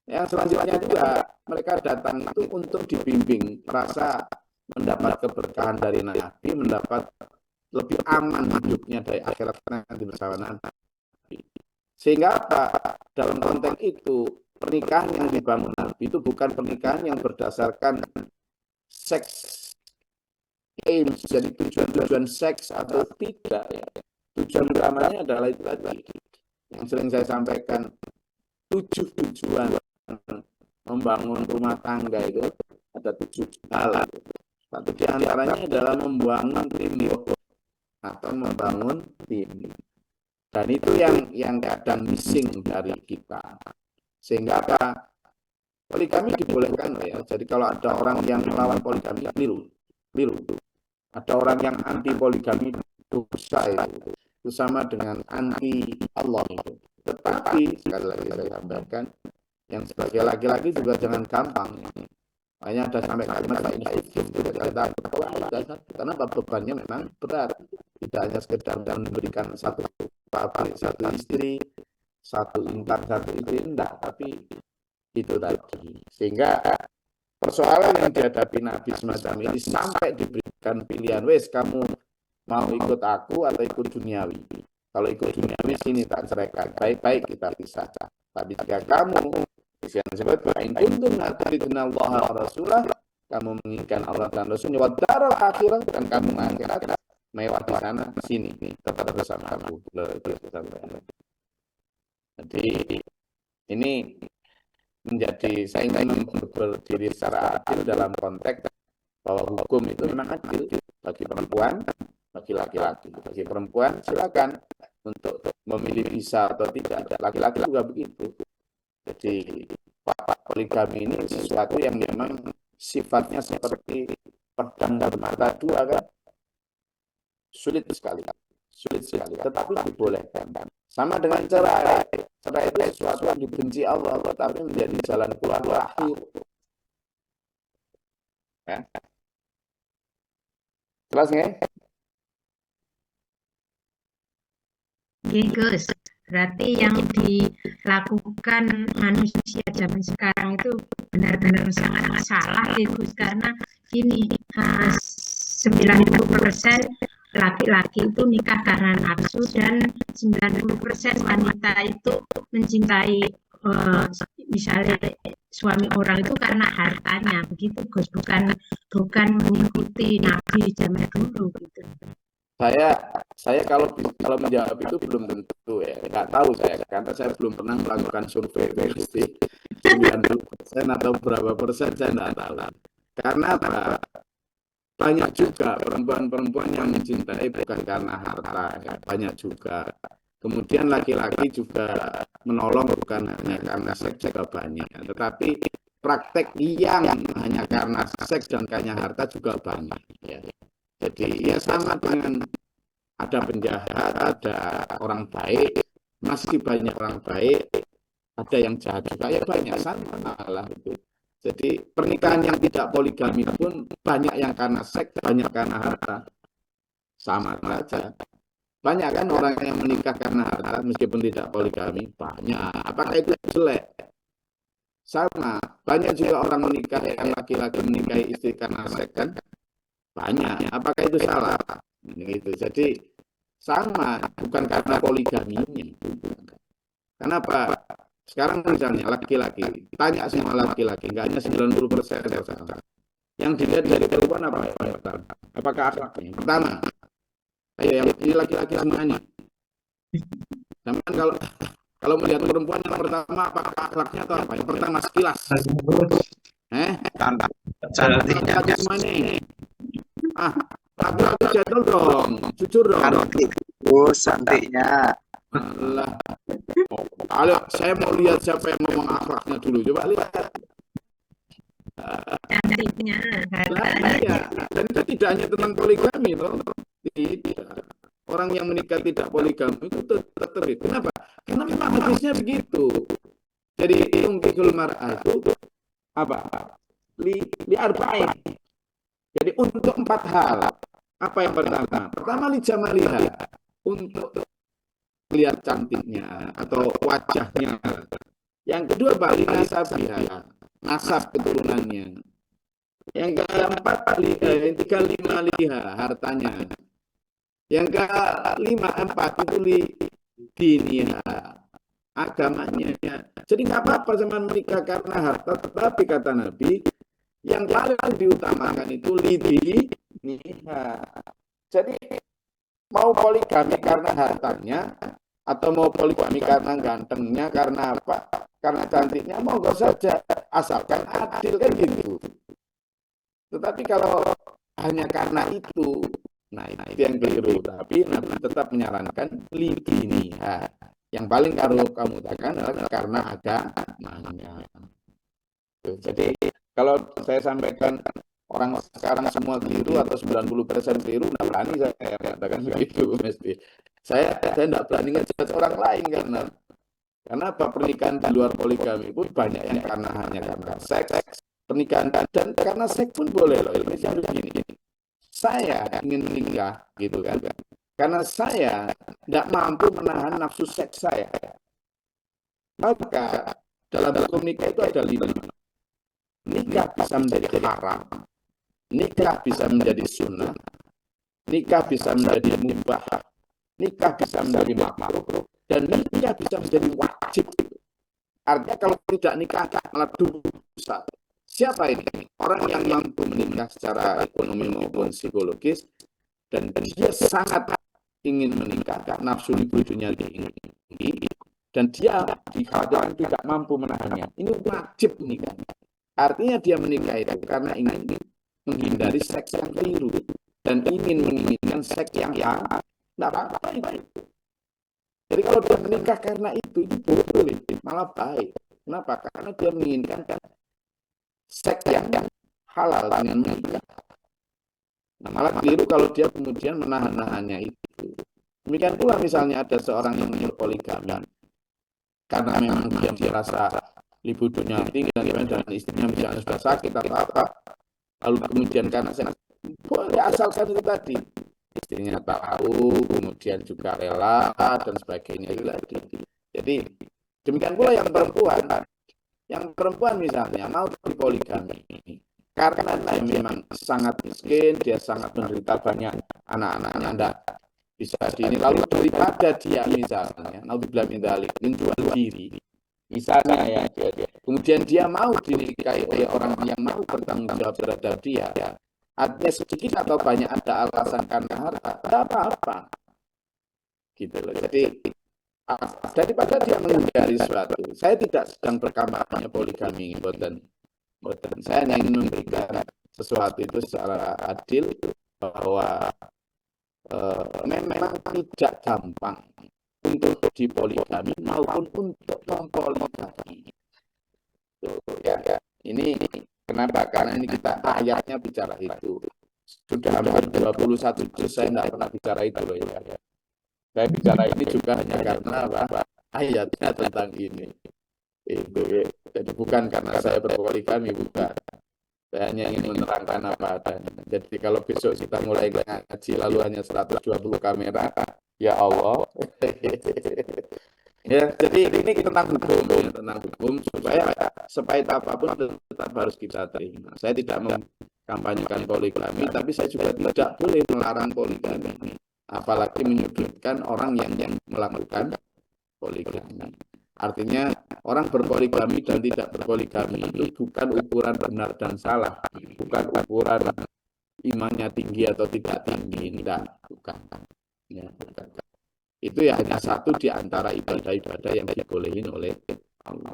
Yang selanjutnya juga mereka datang itu untuk dibimbing, merasa mendapat keberkahan dari Nabi, mendapat lebih aman hidupnya dari akhirat nanti bersama Nabi. Sehingga apa? Dalam konteks itu pernikahan yang dibangun Nabi itu bukan pernikahan yang berdasarkan seks aims, jadi tujuan seks atau tidak ya. Tujuan utamanya adalah itu tadi yang sering saya sampaikan, 7 tujuan membangun rumah tangga itu ada 7 hal. Satu di antaranya adalah membangun tim atau membangun tim. Dan itu yang kadang missing dari kita. Sehingga apa? Poligami dibolehkan ya. Jadi kalau ada orang yang melawan poligami, keliru. Ada orang yang anti poligami, dosa itu. itu sama dengan anti Allah itu. Tetapi sekali lagi saya sampaikan, yang sebagai laki-laki juga jangan gampang. Hanya ada sampai kalimat ini karena bebannya memang berat. Tidak hanya sekedar memberikan satu pabrik, satu istri, satu intan, satu istri, enggak, tapi itu tadi. Sehingga persoalan yang dihadapi Nabi semacam ini sampai diberikan pilihan, wes kamu mau ikut aku atau ikut duniawi. Kalau ikut duniawi sini tak ceraikan, baik-baik kita pisah. Tapi jika kamu yang disebut in kuntum turiduna Allah wa rasulah, kamu menginginkan Allah dan Rasulnya, wa daral akhirah, dan kamu akhirat mewah di sana, sini tetap bersama aku. Jadi ini menjadi, saya ingin berdiri secara adil dalam konteks bahwa hukum itu memang adil bagi perempuan, bagi laki-laki. Bagi perempuan silakan untuk memilih bisa atau tidak. Laki-laki juga begitu. Jadi poligami ini sesuatu yang memang sifatnya seperti pedang bermata dua, kan? Sulit sekali. Tetapi dibolehkan. Sama dengan cerai. Cerai itu sesuatu yang dibenci Allah, tapi menjadi jalan keluar akhir. Ya. Jelas nggak? Oke, Gus. Berarti yang dilakukan manusia zaman sekarang itu benar-benar sangat salah, Gus. Karena gini, 90% laki-laki itu nikah karena nafsu dan 90% wanita itu mencintai misalnya suami orang itu karena hartanya, begitu Gus, bukan mengikuti Nabi zaman dulu gitu. Saya kalau menjawab itu belum tentu ya, nggak tahu saya, karena saya belum pernah melakukan survei versi 90% atau berapa persen, saya nggak tahu. Karena apa? Banyak juga perempuan-perempuan yang mencintai bukan karena harta, ya. Banyak juga. Kemudian laki-laki juga menolong bukan hanya karena seks, juga banyak. Tetapi praktek yang hanya karena seks dan karena harta juga banyak. Ya. Jadi ya sama dengan ada penjahat, ada orang baik, masih banyak orang baik, ada yang jahat juga, ya banyak, sama lah itu. Jadi pernikahan yang tidak poligami pun banyak yang karena seks, banyak karena harta. Sama saja. Banyak kan orang yang menikah karena harta meskipun tidak poligami, banyak. Apakah itu jelek? Sama. Banyak juga orang menikah, yang laki-laki menikahi istri karena seks, kan? Banyak. Apakah itu salah? Gitu. Jadi sama, bukan karena poligaminya. Kenapa? Sekarang misalnya laki-laki, tanya semua laki-laki, nggak hanya 90%. Yang dilihat dari perempuan apa? Apakah akhlaknya? Pertama, yang ini laki-laki semuanya. Sama kalau melihat perempuan yang pertama, apakah akhlaknya atau apa? Yang pertama sekilas. Laki-laki semuanya ini. Laki-laki jadul dong, jujur dong. Santinya. Allah. Ayo, saya mau lihat siapa yang ngomong akhlaknya dulu. Coba lihat. Cantiknya. Ya. Dan itu tidak hanya tentang poligami, loh. Tidak. Orang yang menikah tidak poligami itu tetap terlibat. Kenapa? Karena memang hadisnya begitu. Jadi tungkihul mar'ah itu apa? Li arba'in. Jadi untuk 4 hal. Apa yang pertama? Pertama li jamaliha, untuk lihat cantiknya atau wajahnya. Yang kedua bali nasabiha, nasab keturunannya. Yang keempat tiga lima liha, hartanya. Yang kelima empat itu li diniha, agamanya. Jadi nggak apa-apa sama menikah karena harta, tetapi kata Nabi yang paling diutamakan itu li diniha. Jadi mau poligami karena hartanya atau mau poligami karena gantengnya, karena apa? Karena cantiknya, monggo saja, asalkan adil, kan gitu. Tetapi kalau hanya karena itu, nah itu yang keliru. Tapi Nabi tetap menyarankan lidiniha. Yang paling kamu katakan adalah karena agamanya. Jadi kalau saya sampaikan orang sekarang semua keliru atau 90% keliru, nah berani saya katakan begitu mesti. Saya tidak berani ngejudge orang lain karena apa, pernikahan di luar poligami pun banyak yang hanya karena seks, pernikahan dan karena seks pun boleh loh. Misalnya begini, saya ingin menikah gitu kan, karena saya tidak mampu menahan nafsu seks saya, maka dalam hukum nikah itu ada 5. Nikah bisa menjadi haram, nikah bisa menjadi sunnah, nikah bisa menjadi mubah, nikah bisa menjadi makruh, dan nikah bisa menjadi wajib. Artinya kalau tidak nikah malah dosa. Siapa ini? Orang yang mampu menikah secara ekonomi maupun psikologis, dan dia sangat ingin menikah, nafsu libidonya tinggi, dan dia dikhawatirkan tidak mampu menahannya. Ini wajib menikah. Artinya dia menikah itu karena ingin menghindari seks yang keliru dan menginginkan seks yang tidak apa-apa itu. Jadi kalau dia menikah karena itu boleh, malah baik. Kenapa? Karena dia menginginkan seks yang halal dengan menikah. Nah, malah keliru kalau dia kemudian menahan-nahannya itu. Demikian pula misalnya ada seorang yang berpoligami karena memang dia merasa libidonya tinggi dan istrinya misalnya sudah sakit atau apa, lalu kemudian karena saya boleh asalkan itu tadi istrinya tahu, kemudian juga rela dan sebagainya itu tadi. Jadi demikian pula yang perempuan misalnya mau dipoligami karena dia memang sangat miskin, dia sangat menderita, banyak anak-anaknya enggak bisa ini, lalu daripada dia misalnya naudzubillah min dzalik menjual diri misalnya ya, kemudian dia mau dinikahi oleh orang yang mau bertanggung jawab terhadap dia, artinya sedikit atau banyak ada alasan karena harta, tidak apa-apa gitu loh. Jadi daripada dia menghindari sesuatu, saya tidak sedang berkampanye poligami, boten. Saya hanya ingin memberikan sesuatu itu secara adil, bahwa memang tidak gampang untuk dipoligami maupun untuk mempoligami. Ya. Ini kenapa? Karena ini kita ayatnya bicara itu. Sudah hampir 21 juz saya tidak pernah bicara itu loh ya. Saya bicara ini juga hanya karena apa? Ayatnya tentang ini. Itu. Jadi bukan karena saya berpoligami, bukan. Saya hanya ingin menerangkan apa adanya. Jadi kalau besok kita mulai ngaji lalu hanya 120 kamera, ya Allah. Ya, jadi ini tentang hukum supaya apapun tetap harus kita terima. Saya tidak mengkampanyekan poligami, tapi saya juga tidak boleh melarang poligami, apalagi menyudutkan orang yang melakukan poligami. Artinya orang berpoligami dan tidak berpoligami itu bukan ukuran benar dan salah, bukan ukuran imannya tinggi atau tidak tinggi, bukan. Ya, bukan. Itu ya hanya satu di antara ibadah-ibadah yang dibolehin oleh Allah.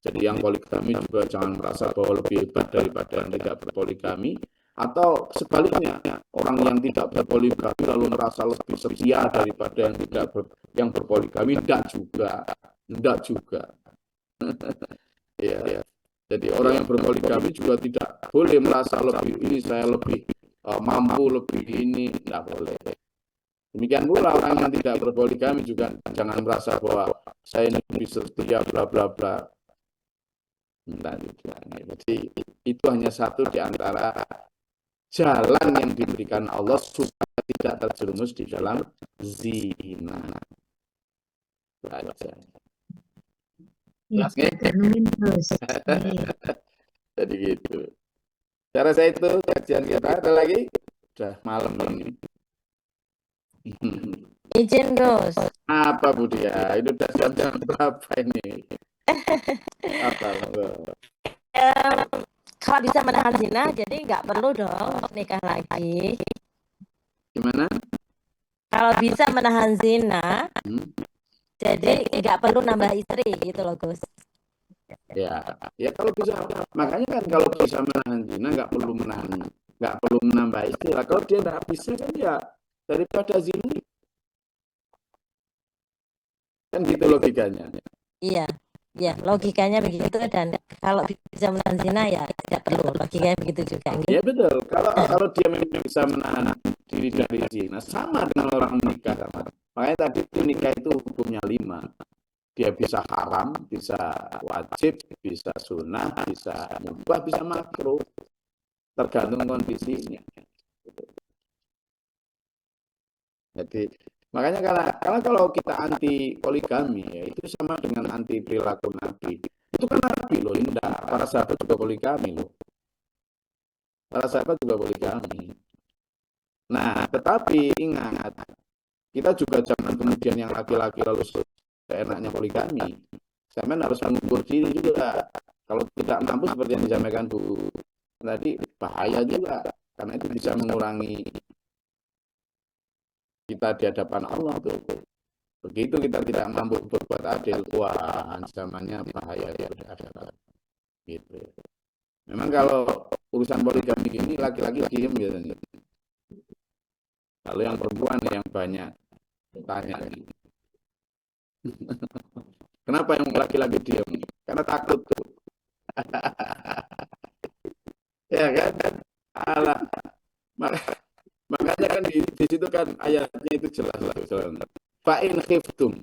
Jadi yang poligami juga jangan merasa bahwa lebih hebat daripada yang tidak berpoligami, atau sebaliknya orang yang tidak berpoligami lalu merasa lebih setia daripada yang berpoligami, tidak juga. Ya. Jadi orang yang berpoligami juga tidak boleh merasa lebih saya lebih mampu, lebih ini, tidak boleh. Demikian pula orang yang tidak berpoligami juga jangan merasa bahwa saya ini lebih setia bla bla bla. Jadi itu hanya satu di antara jalan yang diberikan Allah supaya tidak terjerumus di dalam zina. Ya, jadi gitu. Cara saya itu kajian kita ada lagi. Sudah malam ini. Izin Gus. Apa Bu Dia? Itu udah jam berapa ini? Apa? Kalau bisa menahan zina, jadi nggak perlu dong nikah lagi. Gimana? Kalau bisa menahan zina, jadi nggak perlu nambah istri gitu loh Gus. Ya kalau bisa. Makanya kan kalau bisa menahan zina nggak perlu menambah istri. Kalau dia nggak bisa kan ya daripada zina. Kan gitu logikanya. Iya, logikanya begitu, dan kalau bisa menahan zina ya tidak perlu, logikanya begitu juga. Ya betul. Kalau dia memang bisa menahan diri dari zina. Sama dengan orang menikah. Makanya tadi nikah itu hukumnya 5. Dia bisa haram, bisa wajib, bisa sunnah, bisa mubah, bisa makruh. Tergantung kondisinya. Jadi makanya karena kalau kita anti poligami ya itu sama dengan anti perilaku Nabi. Itu kan Nabi loh, Indah. Para sahabat juga poligami loh. Para sahabat juga poligami. Nah, tetapi ingat, kita juga jangan kemudian yang laki-laki lalu seenaknya poligami. Sampean harus mengukur diri juga. Kalau tidak mampu seperti yang disampaikan Bu tadi, bahaya juga. Karena itu bisa mengurangi kita di hadapan Allah tuh. Begitu kita tidak mampu berbuat adil, wah ancamannya bahaya ya gitu. Memang kalau urusan poligami ini laki-laki diem biasanya. Lalu yang perempuan yang banyak tanya. Kenapa yang laki-laki diem? Karena takut tuh. Ya kan? Alah. Makanya kan di situ kan ayatnya itu jelas. Fa'in khiftum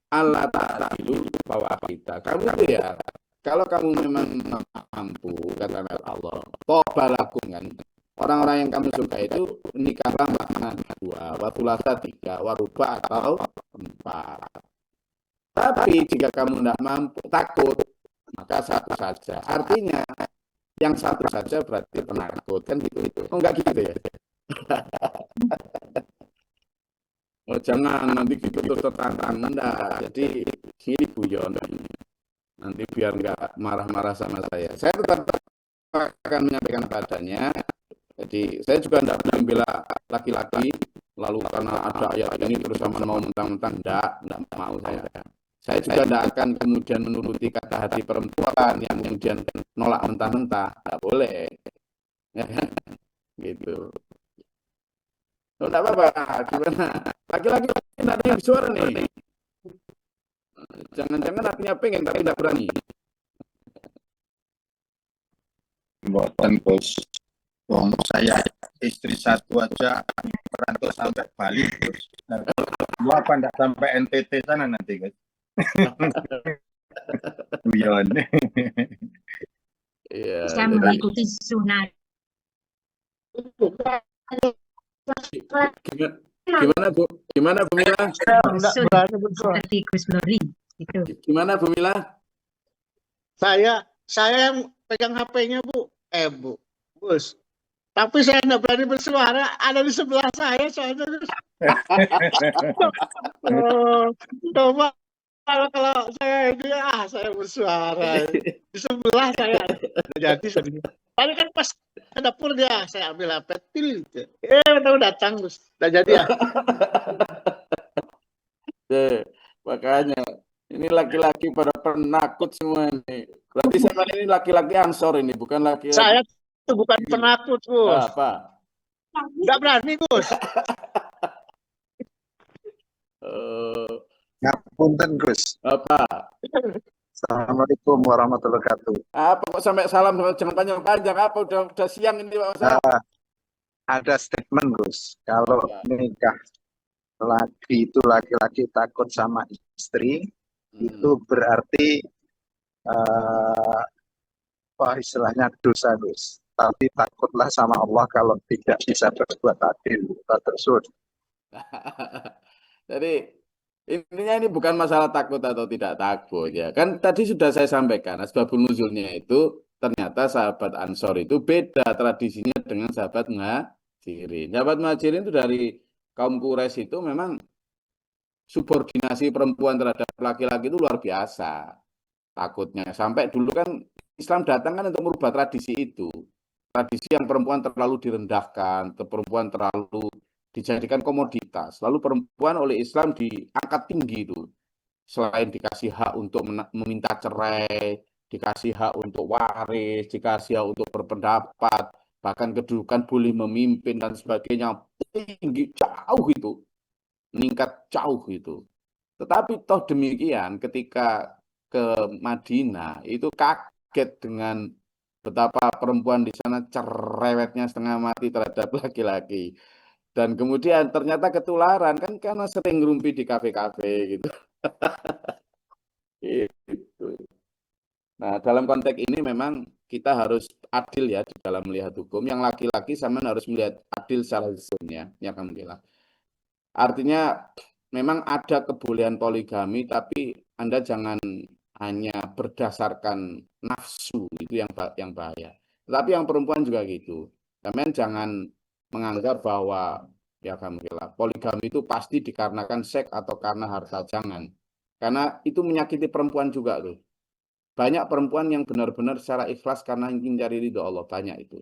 alla ta'dilu fawahida. Kamu itu ya, kalau kamu memang mampu, kata Allah, tobalakum kan. Orang-orang yang kamu suka itu nikahlah makna 2, watulasa 3, waruba atau 4. Tapi jika kamu tidak mampu, takut, maka 1 saja. Artinya yang 1 saja berarti penakut kan gitu. Oh enggak gitu ya. Oh jangan nanti gitu terus tertantang enggak. Jadi ini guyon nanti biar enggak marah-marah sama saya. Saya tetap akan menyampaikan padanya. Jadi saya juga enggak membela laki-laki lalu karena ada ayat ini terus sama mau mentang-mentang enggak mau saya. Saya juga enggak akan kemudian menuruti kata hati perempuan yang kemudian nolak mentah-mentah. Enggak boleh. Ya kan? Gitu. Oh, enggak apa-apa. Gimana? Laki-laki tidak ada suara nih. Jangan-jangan artinya pengen tapi tidak berani. Buatan Gus. Wong saya istri 1 aja merantau sampai Bali Gus. Nah, apa enggak sampai NTT sana nanti Gus? Bion. Iya. Bisa mengikuti sunnah. Gimana Bu? Gimana Bu Mila? Seperti Gus Lori gitu. Gimana Bu Mila? Saya yang pegang HP-nya Bu. Gus. Tapi saya nggak berani bersuara. Ada di sebelah saya soalnya. Coba kalau saya ini saya bersuara di sebelah saya. Jadi tadi kan pas ke dapur dia saya ambil HP gitu. Tahu datang Gus. Udah jadi ya. Makanya ini laki-laki pada penakut semua ini. Berarti sama ini laki-laki ansor ini, bukan laki-laki. Saya itu bukan penakut, Gus. Apa? Nggak berani, Gus. Ngapunten Gus. Apa? Assalamualaikum warahmatullahi wabarakatuh. Apa kok sampai salam jangan panjang-panjang? Apa udah siang ini Pak Mas? Ada statement Gus. Kalau nikah lagi itu laki-laki takut sama istri, itu berarti istilahnya dosa Gus. Tapi takutlah sama Allah kalau tidak bisa berbuat adil. Terus. Jadi intinya ini bukan masalah takut atau tidak takut ya. Kan tadi sudah saya sampaikan asbabun nuzulnya itu ternyata sahabat Ansor itu beda tradisinya dengan sahabat Muhajirin. Sahabat Muhajirin itu dari kaum Quraisy itu memang subordinasi perempuan terhadap laki-laki itu luar biasa. Takutnya sampai dulu kan Islam datang kan untuk merubah tradisi itu. Tradisi yang perempuan terlalu direndahkan, perempuan terlalu dijadikan komoditas. Lalu perempuan oleh Islam diangkat tinggi itu. Selain dikasih hak untuk meminta cerai, dikasih hak untuk waris, dikasih hak untuk berpendapat, bahkan kedudukan boleh memimpin dan sebagainya, tinggi jauh itu. Meningkat jauh itu. Tetapi toh demikian ketika ke Madinah itu kaget dengan betapa perempuan di sana cerewetnya setengah mati terhadap laki-laki. Dan kemudian ternyata ketularan kan karena sering ngerumpi di kafe-kafe gitu. Gitu. Nah, dalam konteks ini memang kita harus adil ya di dalam melihat hukum. Yang laki-laki sama harus melihat adil secara hukumnya. Ya, alhamdulillah. Artinya memang ada kebolehan poligami, tapi Anda jangan hanya berdasarkan nafsu, itu yang bahaya. Tapi yang perempuan juga gitu. Kalian jangan menganggap bahwa ya alhamdulillah poligami itu pasti dikarenakan seks atau karena harta, jangan. Karena itu menyakiti perempuan juga loh. Banyak perempuan yang benar-benar secara ikhlas karena ingin cari ridho Allah, banyak itu.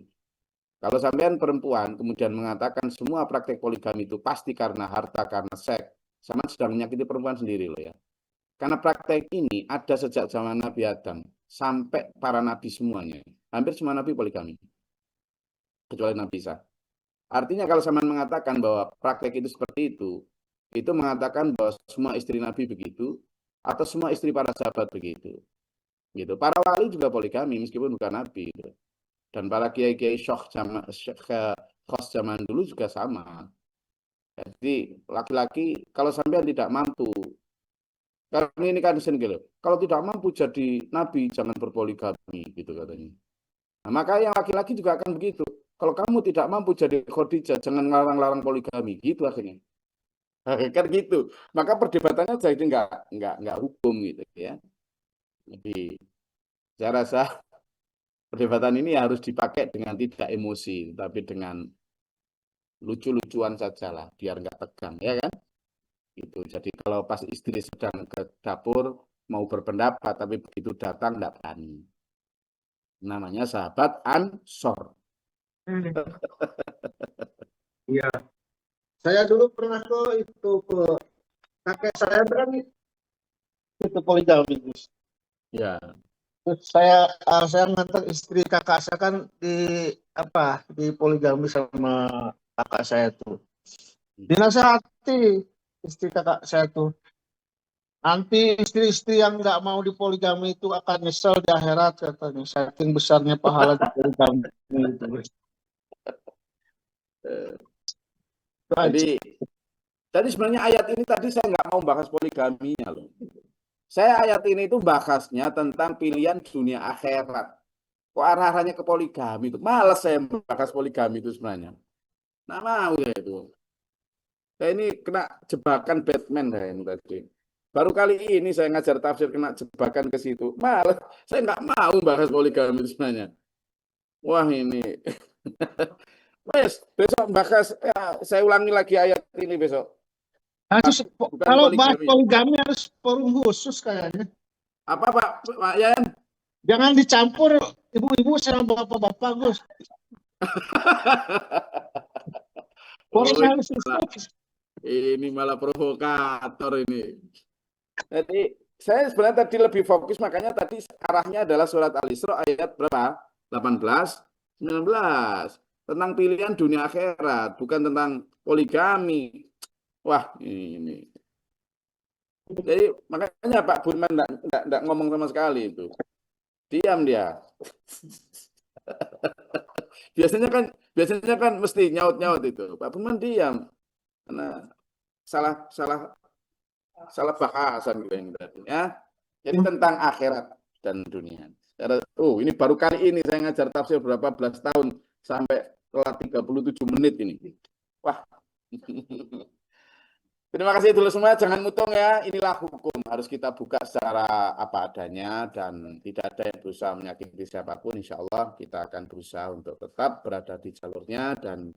Kalau sampean perempuan kemudian mengatakan semua praktek poligami itu pasti karena harta, karena seks, sama sedang menyakiti perempuan sendiri loh ya. Karena praktek ini ada sejak zaman Nabi Adam sampai para nabi semuanya. Hampir semua nabi poligami, kecuali Nabi Isa. Artinya kalau sampean mengatakan bahwa praktek itu seperti itu mengatakan bahwa semua istri nabi begitu, atau semua istri para sahabat begitu. Gitu. Para wali juga poligami meskipun bukan nabi gitu. Dan para kiai-kiai khos zaman dulu juga sama. Jadi laki-laki kalau sampean tidak mampu, karena ini kan gitu, kalau tidak mampu jadi nabi jangan berpoligami gitu katanya. Nah, maka yang laki-laki juga akan begitu. Kalau kamu tidak mampu jadi Khadijah jangan larang-larang poligami gitu akhirnya. Kan gitu. Maka perdebatannya jadi nggak hukum gitu ya. Jadi saya rasa perdebatan ini harus dipakai dengan tidak emosi, tapi dengan lucu-lucuan saja lah, biar nggak tegang, ya kan? Gitu. Jadi kalau pas istri sedang ke dapur mau berpendapat, tapi begitu datang nggak berani. Namanya sahabat Ansor. Iya. Saya dulu pernah ke kakek saya kan itu poligami. Ya. Terus saya ngantar istri kakak saya kan di poligami sama kakak saya tuh. Dinasehati istri kakak saya tuh. Nanti istri-istri yang nggak mau dipoligami itu akan nyesel di akhirat katanya. Saking besarnya pahala di poligami itu. Itu aja. Tadi sebenarnya ayat ini tadi saya nggak mau bahas poligaminya loh. Saya ayat ini itu bahasnya tentang pilihan dunia akhirat. Kok arah-arahnya ke poligami itu? Males saya bahas poligami itu sebenarnya. Nah mau ya itu. Saya ini kena jebakan Batman saya ini tadi. Baru kali ini saya ngajar tafsir kena jebakan ke situ. Males, saya nggak mau bahas poligami itu sebenarnya. Wah ini. Wes, besok bahas, ya, saya ulangi lagi ayat ini besok. Bukan Kalau bahas poligami. poligami harus forum khusus kayaknya. Apa Pak Yan? Jangan dicampur ibu-ibu sama bapak-bapak, Gus. Forum Oh, harus khusus. ini malah provokator ini. Jadi saya sebenarnya tadi lebih fokus, makanya tadi arahnya adalah surat Al-Isra ayat berapa? 18, 19. Tentang pilihan dunia akhirat, bukan tentang poligami. Wah, ini. Jadi makanya Pak Burman enggak ngomong sama sekali itu. Diam dia. biasanya kan mesti nyaut-nyaut itu. Pak Burman diam. Karena salah salah salah bahasan gitu yang tadi ya. Jadi tentang akhirat dan dunia. Oh, ini baru kali ini saya ngajar tafsir berapa belas tahun sampai telat 37 menit ini. Wah. Terima kasih dulu semua, jangan mutung ya. Inilah hukum, harus kita buka secara apa adanya dan tidak ada yang berusaha menyakiti siapapun. Insya Allah kita akan berusaha untuk tetap berada di jalurnya dan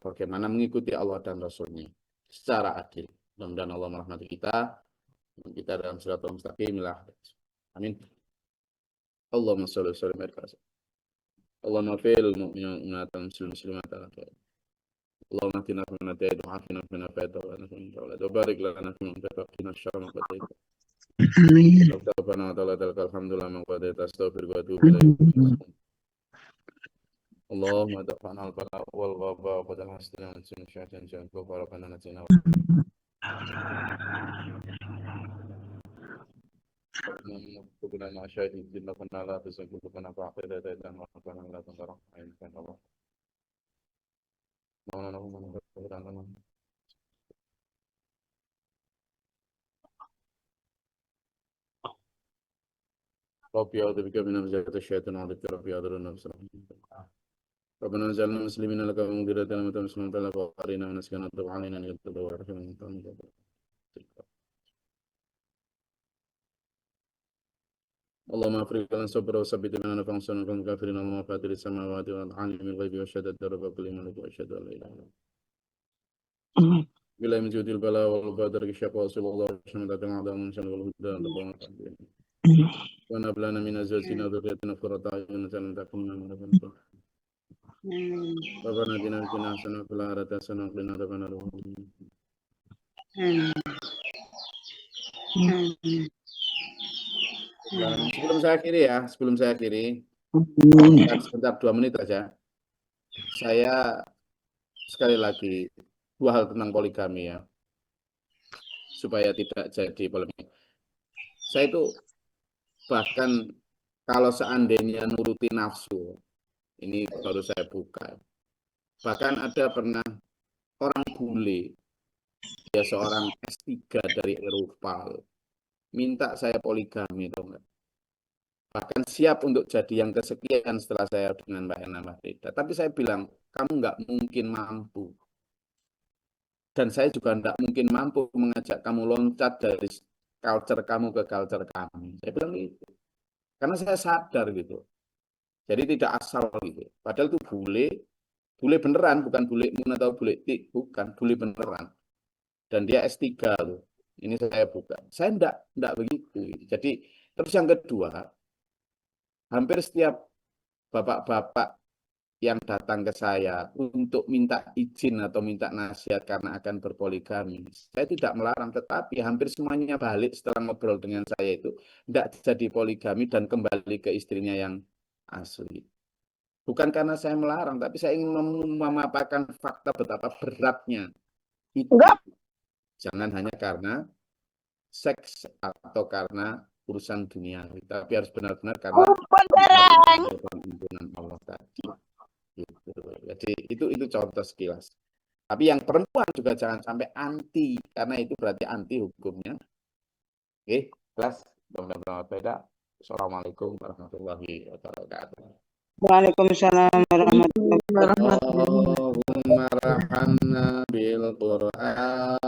bagaimana mengikuti Allah dan Rasulnya secara adil. Mudah-mudahan Allah merahmati kita dalam siratal mustaqim lah. Amin. Allahumma sholli wa sallim ala Allahumma fil mu'minat muslimat اللهم اهدنا فيمن هديت وعافنا فيمن عافيت وتولنا فيمن توليت وبارك لنا فيما اعطيت وقنا الشر ما قضيت ربنا وتعالى لك الحمد لله ما قضيت استغفرك واتوب اليك اللهم دفعنا البلاء والغباء وبدل حسدنا من سن شيئا جاء ربنا نجينا ربنا مع شاهدين إننا لا تزغ قلوبنا بعد إذ هديتنا وهب لنا من لدنك رحمة إنك أنت الوهاب ربي أعوذ بك من همزات الشياطين وأعوذ بك ربي أضر النفس. ربنا اجعلنا مسلمين لك ومنذرة لمن مسلمين لك وأرنا ونسكن الضوء علينا أن يتبع ورحمة اللهم افرغ لنا صبرا وثبت مننا فانصرنا على الكافرين اللهم فاطر السماوات والارض عالم الغيب والشهادة رب كل ملك واشهد ان لا اله الا انت بلا من جود البلاء والبدر الشقاء صلى الله عليه وسلم اعظم من شان والهدى ونهب لنا من ازواجنا وذريتنا قرة اعين واجعلنا لنا من لدنك ربنا اتنا في الدنيا حسنة وفي الآخرة حسنة وقنا عذاب النار. Sebelum saya akhiri, sebentar 2 menit aja. Saya sekali lagi 2 hal tentang poligami ya, supaya tidak jadi polemik. Saya itu bahkan kalau seandainya nuruti nafsu, ini baru saya buka. Bahkan ada pernah orang bule, dia seorang S3 dari Eropa, minta saya poligami, tahu nggak? Bahkan siap untuk jadi yang kesekian setelah saya dengan Mbak Ena Mahrida. Tapi saya bilang, kamu nggak mungkin mampu. Dan saya juga nggak mungkin mampu mengajak kamu loncat dari culture kamu ke culture kami. Saya bilang gitu. Karena saya sadar gitu. Jadi tidak asal gitu. Padahal itu bule beneran, bukan bule mun atau bule tik, bukan, bule beneran. Dan dia S3 loh. Ini saya buka. Saya enggak begitu. Jadi terus yang kedua, hampir setiap bapak-bapak yang datang ke saya untuk minta izin atau minta nasihat karena akan berpoligami, saya tidak melarang, tetapi hampir semuanya balik setelah ngobrol dengan saya itu tidak jadi poligami dan kembali ke istrinya yang asli. Bukan karena saya melarang, tapi saya ingin memaparkan fakta betapa beratnya itu. Jangan hanya karena seks atau karena urusan dunia, tapi harus benar-benar karena himpunan Allah tadi. Gitu. Jadi itu contoh sekilas. Tapi yang perempuan juga jangan sampai anti, karena itu berarti anti hukumnya. Oke, kelas benar-benar beda. Assalamualaikum warahmatullahi wabarakatuh. Waalaikumsalam warahmatullahi wabarakatuh. Allahumma rahmana bil Qur'an